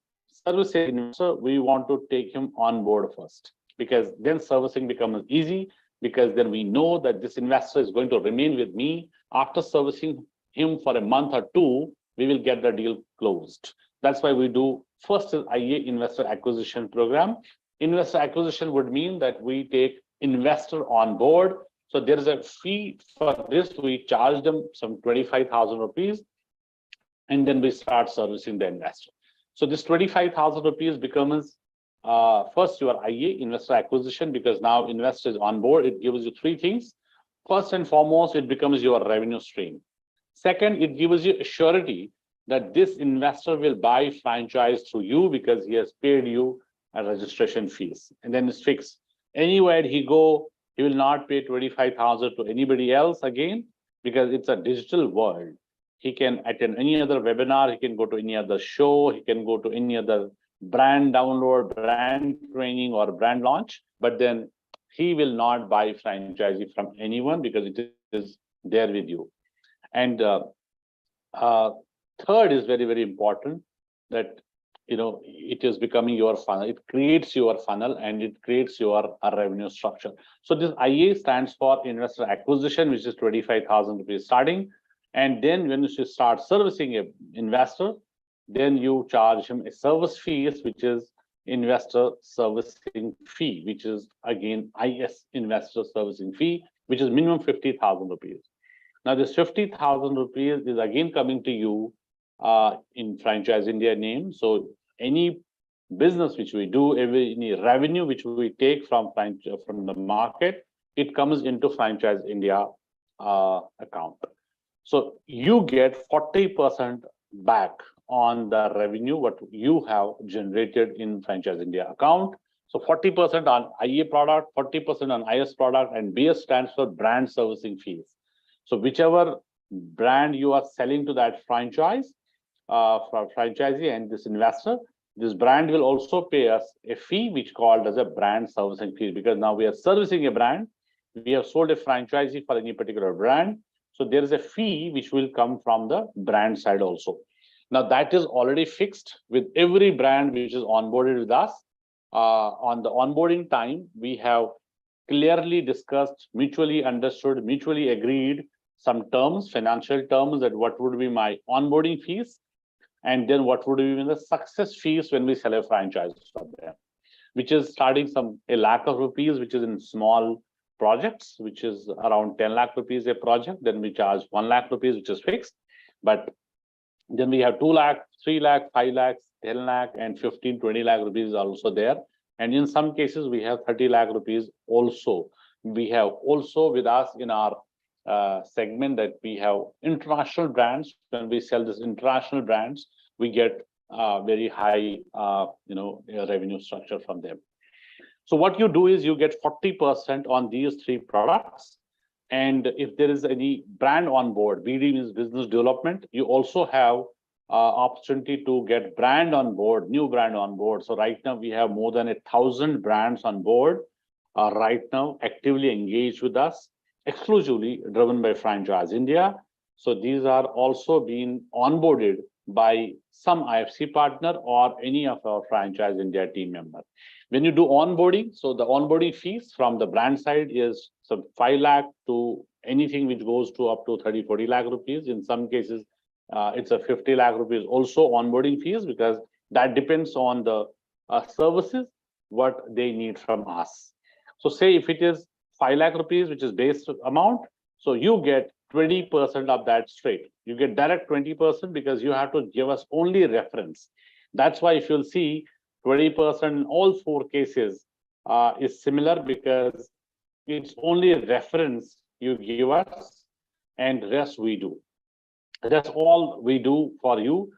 service an investor, we want to take him on board first, because then servicing becomes easy, because then we know that this investor is going to remain with me. After servicing him for a month or 2, we will get the deal closed. That's why we do first is IA, investor acquisition program. Investor acquisition would mean that we take investor on board. So there is a fee for this. We charge them some 25,000 rupees, and then we start servicing the investor. So this 25,000 rupees becomes first your IA, investor acquisition, because now investor is on board. It gives you 3 things. First and foremost, it becomes your revenue stream. Second, it gives you a surety that this investor will buy franchise through you because he has paid you a registration fees. And then it's fixed. Anywhere he go, he will not pay 25,000 to anybody else again, because it's a digital world. He can attend any other webinar, he can go to any other show, he can go to any other brand download, brand training, or brand launch, but then he will not buy franchisee from anyone because it is there with you. And third is very, very important, that it is becoming your funnel. It creates your funnel and it creates your revenue structure. So this IA stands for investor acquisition, which is 25,000 rupees starting. And then when you start servicing an investor, then you charge him a service fee, which is investor servicing fee, which is again IS, investor servicing fee, which is minimum 50,000 rupees. Now this 50,000 rupees is again coming to you in Franchise India name. So any business which we do, any revenue which we take from the market, it comes into Franchise India account. So you get 40% back on the revenue what you have generated in Franchise India account. So 40% on IA product, 40% on IS product, and BS stands for brand servicing fees. So whichever brand you are selling to that franchise, for franchisee and this investor, this brand will also pay us a fee which called as a brand servicing fee, because now we are servicing a brand. We have sold a franchisee for any particular brand. So there is a fee which will come from the brand side also. Now that is already fixed with every brand which is onboarded with us. On the onboarding time, we have clearly discussed, mutually understood, mutually agreed some terms, financial terms, that what would be my onboarding fees, and then what would be the success fees when we sell a franchise from them, which is starting some 1 lakh of rupees, which is in small projects, which is around 10 lakh rupees a project. Then we charge 1 lakh rupees, which is fixed. But then we have 2 lakh, 3 lakh, 5 lakhs, 10 lakh, and 15, 20 lakh rupees are also there. And in some cases, we have 30 lakh rupees also. We have also with us in our segment that we have international brands. When we sell these international brands, we get very high revenue structure from them. So what you do is you get 40% on these 3 products. And if there is any brand on board, BD means business development, you also have opportunity to get brand on board, new brand on board. So right now we have more than 1,000 brands on board right now actively engaged with us, exclusively driven by Franchise India. So these are also being onboarded by some IFC partner or any of our Franchise India team member. When you do onboarding, so the onboarding fees from the brand side is some 5 lakh to anything which goes to up to 30, 40 lakh rupees. In some cases, it's a 50 lakh rupees also onboarding fees, because that depends on the services, what they need from us. So say if it is 5 lakh rupees, which is base amount, so you get 20% of that straight. You get direct 20% because you have to give us only reference. That's why if you'll see 20% in all 4 cases is similar, because it's only a reference you give us, and rest we do. That's all we do for you.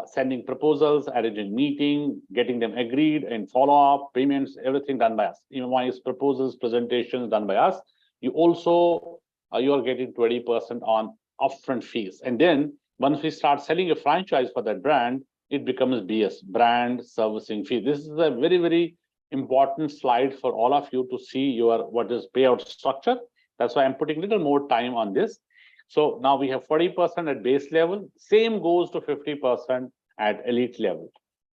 Sending proposals, arranging meeting, getting them agreed, and follow-up, payments, everything done by us. Invoice, proposals, presentations done by us. You also, you are getting 20% on upfront fees. And then once we start selling a franchise for that brand, it becomes BS, brand servicing fee. This is a very, very important slide for all of you to see your what is payout structure. That's why I'm putting a little more time on this. So now we have 40% at base level. Same goes to 50% at elite level.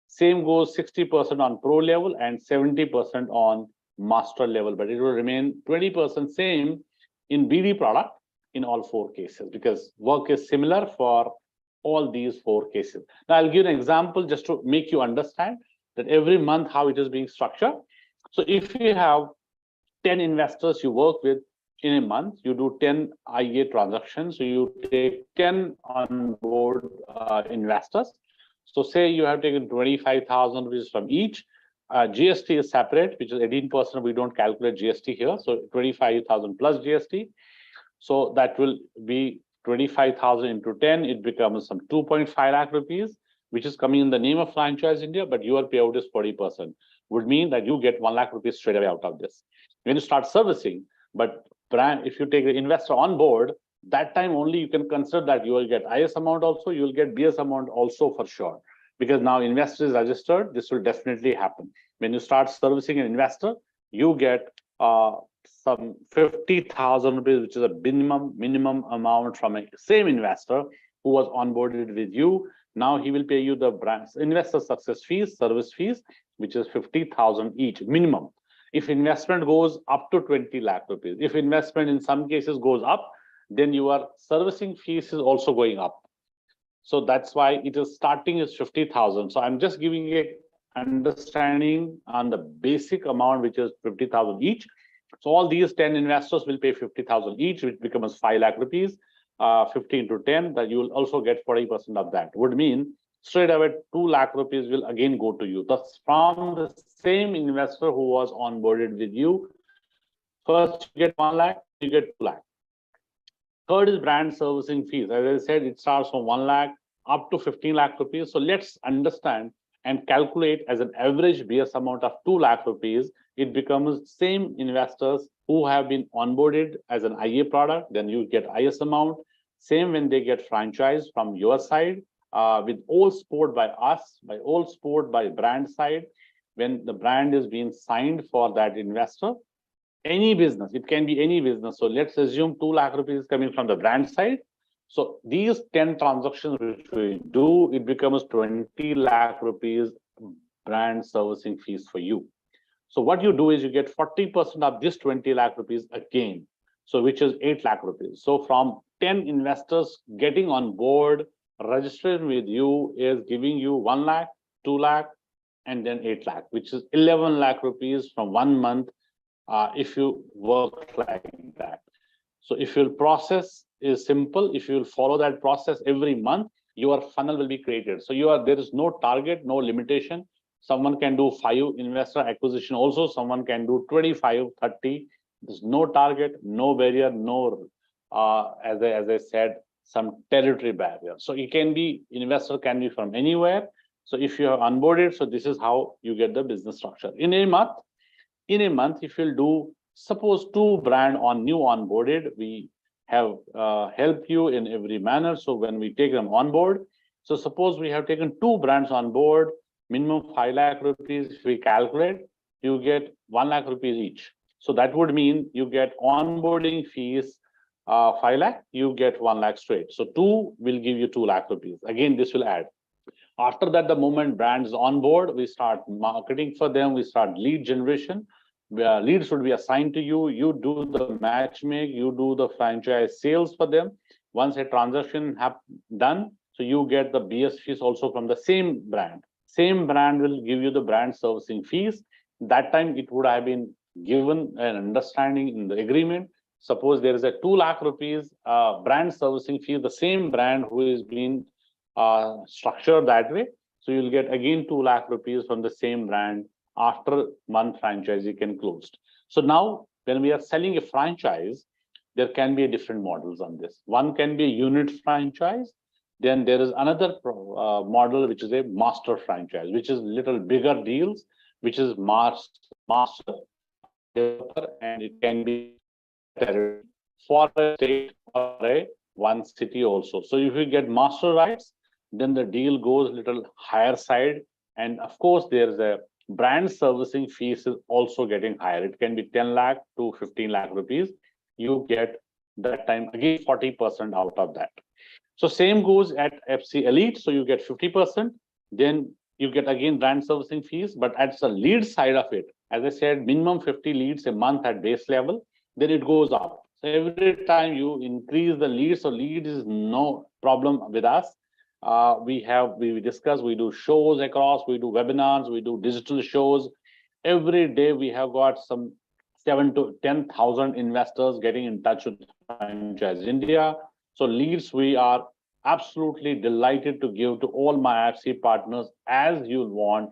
Same goes 60% on pro level and 70% on master level. But it will remain 20% same in BD product in all 4 cases, because work is similar for all these 4 cases. Now I'll give an example just to make you understand that every month how it is being structured. So if you have 10 investors you work with in a month, you do 10 IA transactions. So you take 10 on board investors. So say you have taken 25,000 rupees from each. GST is separate, which is 18%. We don't calculate GST here. So 25,000 plus GST. So that will be 25,000 into 10. It becomes some 2.5 lakh rupees, which is coming in the name of Franchise India, but your payout is 40%. Would mean that you get 1 lakh rupees straight away out of this. When you start servicing, but brand, if you take the investor on board, that time only you can consider that you will get IS amount also, you will get BS amount also for sure. Because now investor is registered, this will definitely happen. When you start servicing an investor, you get some 50,000 rupees, which is a minimum amount from a same investor who was onboarded with you. Now he will pay you the brand investor success fees, service fees, which is 50,000 each minimum. If investment goes up to 20 lakh rupees, if investment in some cases goes up, then your servicing fees is also going up. So that's why it is starting is 50,000. So I'm just giving a understanding on the basic amount, which is 50,000 each. So all these 10 investors will pay 50,000 each, which becomes 5 lakh rupees, 50 into 10, that you will also get 40% of that. Would mean straight away 2 lakh rupees will again go to you. That's from the same investor who was onboarded with you. First you get 1 lakh, you get 2 lakh. Third is brand servicing fees. As I said, it starts from 1 lakh up to 15 lakh rupees. So let's understand and calculate as an average BS amount of 2 lakh rupees. It becomes same investors who have been onboarded as an IA product, then you get IS amount. Same when they get franchise from your side, with all support by us, by all support by brand side. When the brand is being signed for that investor, any business, it can be any business. So let's assume 2 lakh rupees coming from the brand side. So these 10 transactions which we do, it becomes 20 lakh rupees brand servicing fees for you. So what you do is you get 40% of this 20 lakh rupees again. So which is 8 lakh rupees. So from 10 investors getting on board, registering with you is giving you 1 lakh, 2 lakh, and then 8 lakh, which is 11 lakh rupees from 1 month. If you work like that. So if your process is simple, if you will follow that process every month, your funnel will be created. So there is no target, no limitation. Someone can do 5 investor acquisition also, someone can do 25, 30. There's no target, no barrier, no, as I said, some territory barrier. So it can be, investor can be from anywhere. So if you have onboarded, so this is how you get the business structure. In a month, if you'll do, suppose 2 brand on new onboarded, we have helped you in every manner. So when we take them on board, so suppose we have taken 2 brands on board, minimum 5 lakh rupees, if we calculate, you get 1 lakh rupees each. So that would mean you get onboarding fees, 5 lakh, you get 1 lakh straight. So 2 will give you 2 lakh rupees. Again, this will add. After that, the moment brands on board, we start marketing for them, we start lead generation. Leads should be assigned to you. You do the matchmake, you do the franchise sales for them. Once a transaction done, so you get the BS fees also from the same brand. Same brand will give you the brand servicing fees. That time it would have been given an understanding in the agreement. Suppose there is a 2 lakh rupees brand servicing fee, the same brand who is being structured that way. So you'll get again 2 lakh rupees from the same brand after month franchisee can closed. So now when we are selling a franchise, there can be different models on this. One can be a unit franchise. Then there is another model, which is a master franchise, which is little bigger deals, which is master developer, and it can be for a state or a one city also. So if you get master rights, then the deal goes little higher side. And of course, there's a brand servicing fees is also getting higher. It can be 10 lakh to 15 lakh rupees. You get that time again 40% out of that. So same goes at FC Elite. So you get 50%. Then you get again brand servicing fees, but at the lead side of it, as I said, minimum 50 leads a month at base level, then it goes up. So every time you increase the leads, so lead is no problem with us. We discuss, we do shows across, we do webinars, we do digital shows. Every day we have got some 7 to 10,000 investors getting in touch with Franchise India. So leads we are absolutely delighted to give to all my IFC partners as you want,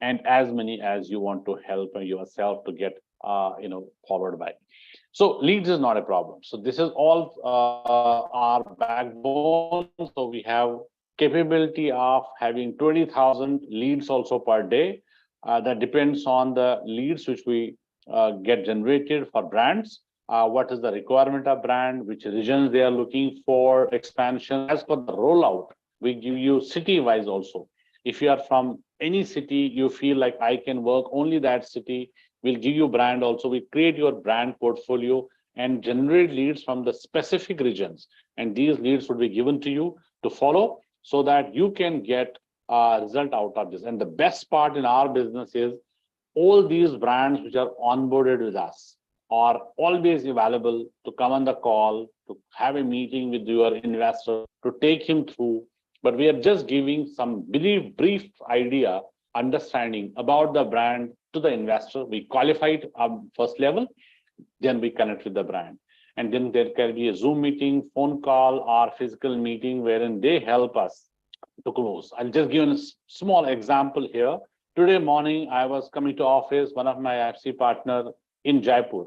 and as many as you want to help yourself to get followed by. So leads is not a problem. So this is all our backbone. So we have capability of having 20,000 leads also per day. That depends on the leads which we get generated for brands. What is the requirement of brand, which regions they are looking for expansion. As for the rollout, we give you city-wise also. If you are from any city, you feel like I can work only that city, we'll give you brand also. We create your brand portfolio and generate leads from the specific regions. And these leads would be given to you to follow so that you can get a result out of this. And the best part in our business is all these brands which are onboarded with us are always available to come on the call, to have a meeting with your investor, to take him through. But we are just giving some very brief idea, understanding about the brand to the investor. We qualify it first level, then we connect with the brand. And then there can be a Zoom meeting, phone call, or physical meeting wherein they help us to close. I'll just give a small example here. Today morning, I was coming to office. One of my IFC partner in Jaipur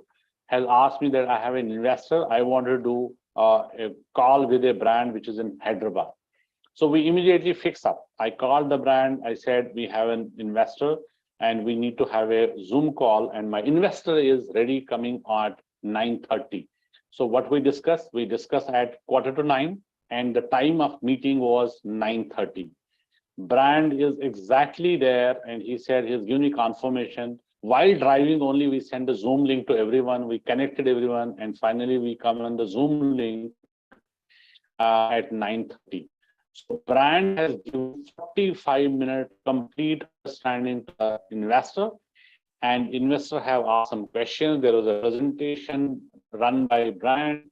has asked me that I have an investor. I want to do a call with a brand which is in Hyderabad. So we immediately fix up. I called the brand. I said, we have an investor and we need to have a Zoom call. And my investor is ready coming at 9:30. So what we discussed at 8:45, and the time of meeting was 9:30. Brand is exactly there. And he said, he's giving me confirmation. While driving only, we sent a Zoom link to everyone. We connected everyone. And finally, we come on the Zoom link at 9:30. So brand has given 45-minute complete understanding to the investor. And investor have asked some questions. There was a presentation run by brand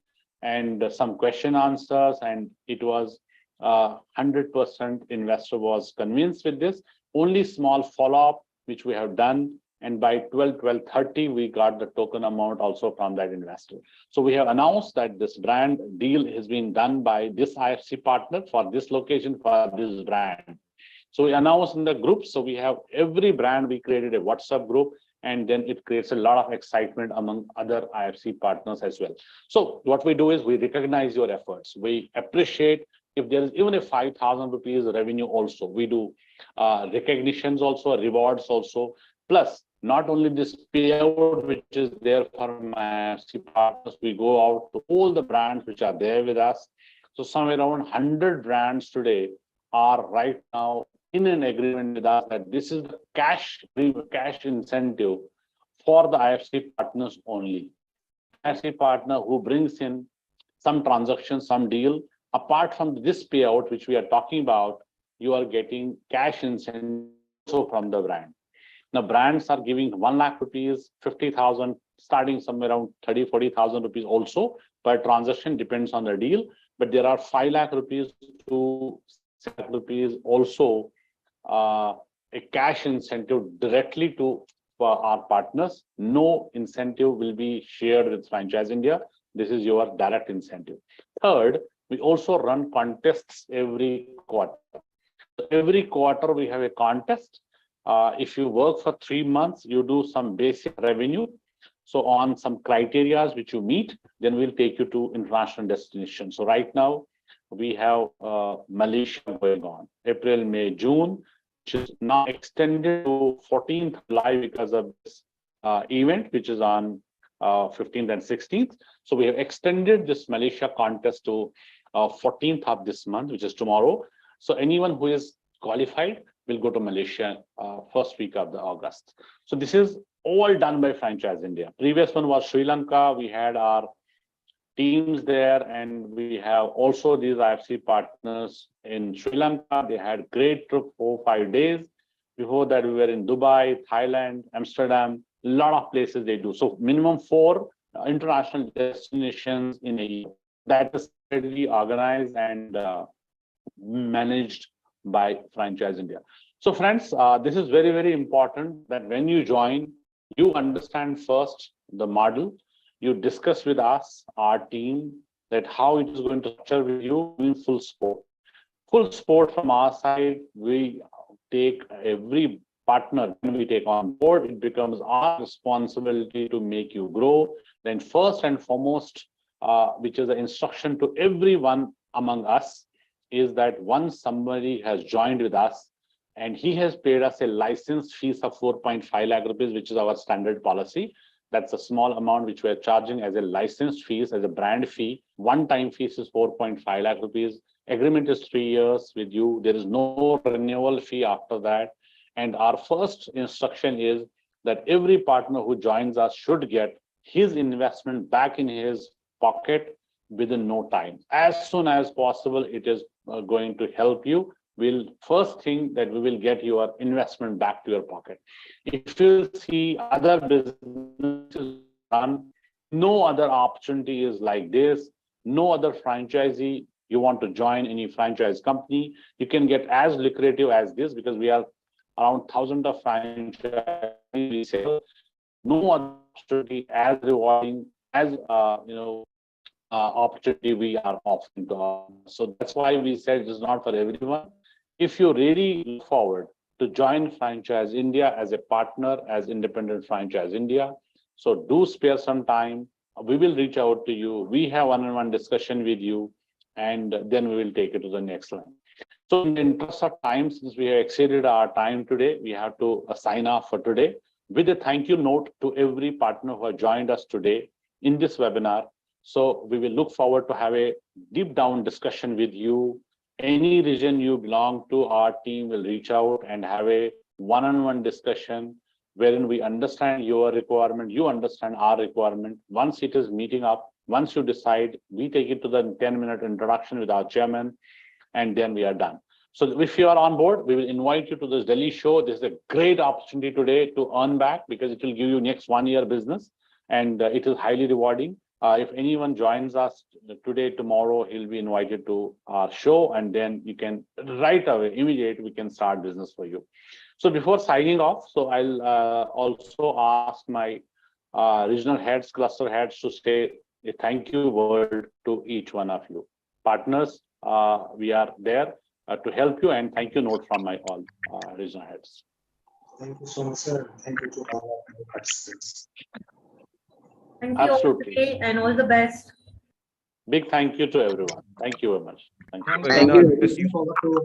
and some question answers. And it was 100% investor was convinced with this. Only small follow-up, which we have done. And by 12:30, we got the token amount also from that investor. So we have announced that this brand deal has been done by this IFC partner for this location for this brand. So we announced in the group. So we have every brand, we created a WhatsApp group, and then it creates a lot of excitement among other IFC partners as well. So what we do is we recognize your efforts. We appreciate if there is even a 5,000 rupees revenue also. We do recognitions also, rewards also, plus not only this payout which is there for my IFC partners, we go out to all the brands which are there with us. So somewhere around 100 brands today are right now in an agreement with us that this is the cash incentive for the IFC partners only. IFC partner who brings in some transaction, some deal, apart from this payout which we are talking about, you are getting cash incentive also from the brand. Now, brands are giving 1 lakh rupees, 50,000, starting somewhere around 30,000-40,000 rupees also per transaction, depends on the deal. But there are 5 lakh rupees to 6 lakh rupees also a cash incentive directly to for our partners. No incentive will be shared with Franchise India. This is your direct incentive. Third, we also run contests every quarter. Every quarter we have a contest. If you work for 3 months, you do some basic revenue. So on some criteria which you meet, then we'll take you to international destinations. So right now we have Malaysia going on, April, May, June, which is now extended to 14th July because of this event, which is on 15th and 16th. So we have extended this Malaysia contest to 14th of this month, which is tomorrow. So anyone who is qualified will go to Malaysia first week of the August. So this is all done by Franchise India. Previous one was Sri Lanka. We had our teams there, and we have also these IFC partners in Sri Lanka. They had great trip, 4-5 days. Before that, we were in Dubai, Thailand, Amsterdam, a lot of places they do. So minimum 4 international destinations in a year. That is steadily organized and managed by Franchise India. So friends, this is very, very important that when you join, you understand first the model, you discuss with us, our team, that how it is going to structure with you in full support. Full support from our side. We take every partner when we take on board, it becomes our responsibility to make you grow. Then first and foremost, which is the instruction to everyone among us, is that once somebody has joined with us and he has paid us a license fees of 4.5 lakh rupees, which is our standard policy. That's a small amount which we're charging as a license fees, as a brand fee. One-time fees is 4.5 lakh rupees. Agreement is 3 years with you. There is no renewal fee after that. And our first instruction is that every partner who joins us should get his investment back in his pocket within no time. As soon as possible, it is going to help you. We'll first think that we will get your investment back to your pocket. If you see other businesses done, no other opportunity is like this. No other franchisee, you want to join any franchise company, you can get as lucrative as this, because we are around 1,000 of franchise resale. No other opportunity as rewarding as opportunity we are offering to all. So that's why we said it is not for everyone. If you really look forward to join Franchise India as a partner, as independent Franchise India, so do spare some time. We will reach out to you. We have one-on-one discussion with you, and then we will take it to the next line. So in the interest of time, since we have exceeded our time today, we have to sign off for today with a thank you note to every partner who has joined us today in this webinar. So we will look forward to have a deep down discussion with you. Any region you belong to, our team will reach out and have a one-on-one discussion wherein we understand your requirement, you understand our requirement. Once it is meeting up, once you decide, we take it to the 10-minute introduction with our chairman, and then we are done. So if you are on board, we will invite you to this Delhi show. This is a great opportunity today to earn back, because it will give you next 1 year business, and it is highly rewarding. If anyone joins us today, tomorrow, he'll be invited to our show, and then you can right away, immediately, we can start business for you. So before signing off, so I'll also ask my regional heads, cluster heads to say a thank you word to each one of you. Partners, we are there to help you, and thank you note from my all regional heads. Thank you so much, sir. Thank you to all of the participants. Thank you all today, and all the best. Big thank you to everyone. Thank you very much. Thank you. Thank you. Looking forward to